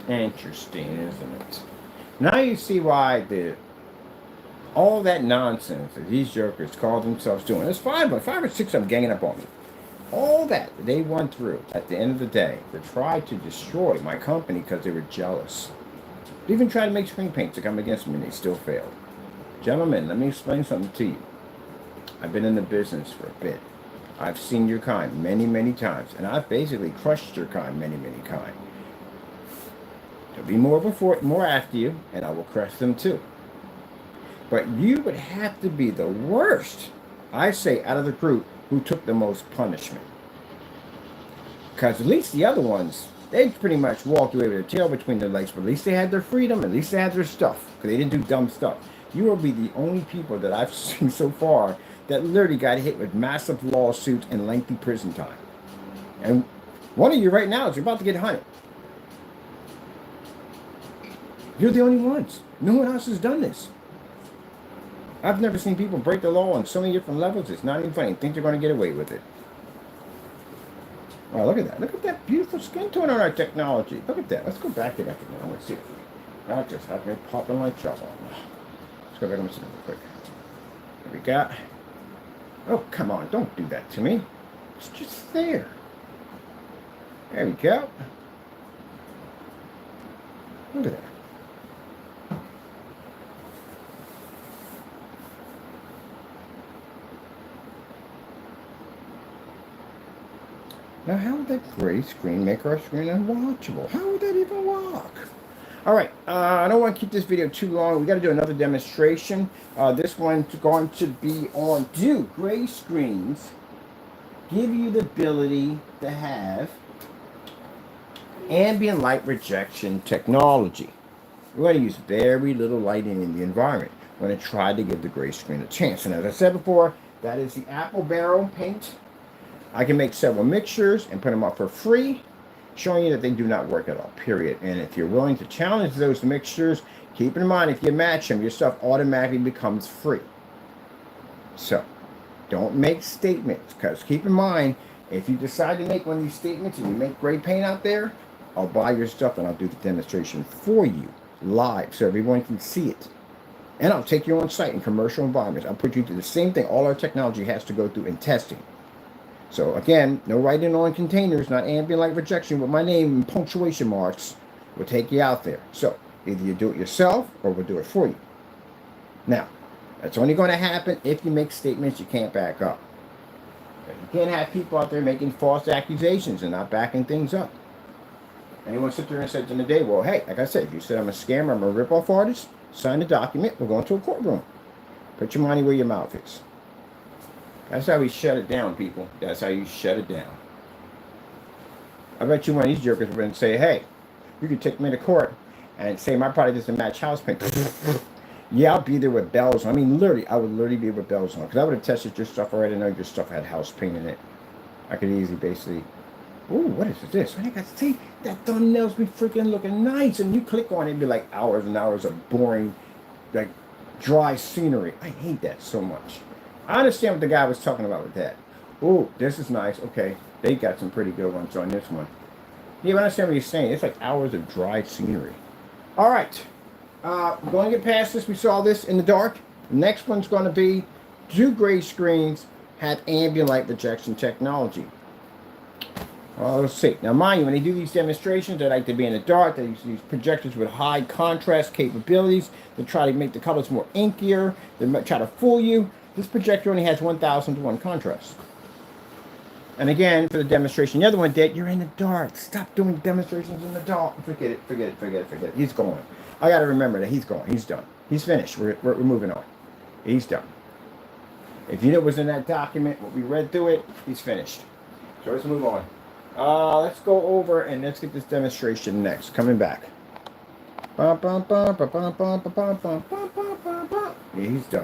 Interesting, isn't it? Now you see why all that nonsense that these jokers call themselves doing. There's five or six of them ganging up on me. All that they went through at the end of the day to try to destroy my company because they were jealous. They even tried to make screen paints to come against me and they still failed. Gentlemen, let me explain something to you. I've been in the business for a bit. I've seen your kind many, many times, and I've basically crushed your kind many, many times. There'll be more after you, and I will crush them too. But you would have to be the worst, I say, out of the group who took the most punishment. Because at least the other ones, they pretty much walked away with their tail between their legs, but at least they had their freedom, at least they had their stuff, because they didn't do dumb stuff. You will be the only people that I've seen so far that literally got hit with massive lawsuits and lengthy prison time. And one of you right now is about to get hunted. You're the only ones. No one else has done this. I've never seen people break the law on so many different levels. It's not even funny. Think they're going to get away with it. Oh, look at that. Look at that beautiful skin tone on our technology. Look at that. Let's go back to that for a minute. I want to see it. Not just have me popping like trouble. Let's go back and listen real quick. There we go. Oh, come on. Don't do that to me. It's just there. There we go. Look at that. Now, how would that gray screen make our screen unwatchable? How would that even work? All right, I don't want to keep this video too long. We got to do another demonstration. This one's going to be on gray screens give you the ability to have ambient light rejection technology. We're going to use very little lighting in the environment. We're going to try to give the gray screen a chance. And as I said before, that is the apple barrel paint. I can make several mixtures and put them up for free, showing you that they do not work at all, period. And if you're willing to challenge those mixtures, keep in mind, if you match them, your stuff automatically becomes free. So, don't make statements, because keep in mind, if you decide to make one of these statements and you make gray paint out there, I'll buy your stuff and I'll do the demonstration for you live so everyone can see it. And I'll take you on site in commercial environments. I'll put you through the same thing all our technology has to go through in testing. So again, no writing on containers, not ambient light rejection with my name and punctuation marks. We'll take you out there. So either you do it yourself or we'll do it for you. Now, that's only going to happen if you make statements you can't back up. You can't have people out there making false accusations and not backing things up. Anyone sit there and said in the day, well, hey, like I said, if you said I'm a scammer, I'm a rip-off artist, sign the document, we're going to a courtroom. Put your money where your mouth is. That's how we shut it down, people. That's how you shut it down. I bet you one of these jokers would and say, hey, you could take me to court and say my product doesn't match house paint. Yeah, I'll be there with bells on. I mean, literally, I would literally be with bells on. Because I would have tested your stuff already. I know your stuff had house paint in it. I could easily basically, ooh, what is this? I got to see that thumbnails be freaking looking nice. And you click on it, it'd be like hours and hours of boring, like dry scenery. I hate that so much. I understand what the guy was talking about with that. Ooh, this is nice. Okay, they got some pretty good ones on this one. Yeah, I understand what he's saying. It's like hours of dry scenery. All right. We're going to get past this. We saw this in the dark. The next one's going to be, do gray screens have ambient light rejection technology? Well, let's see. Now, mind you, when they do these demonstrations, they like to be in the dark. They use these projectors with high contrast capabilities. They try to make the colors more inkier. They try to fool you. This projector only has 1,000 to 1 contrast. And again, for the demonstration, the other one did, you're in the dark. Stop doing demonstrations in the dark. Forget it. He's going. I got to remember that he's going. He's done. He's finished. We're moving on. He's done. If you know what was in that document, what we read through it, he's finished. So let's move on. Let's go over and let's get this demonstration next. Coming back. Yeah, he's done.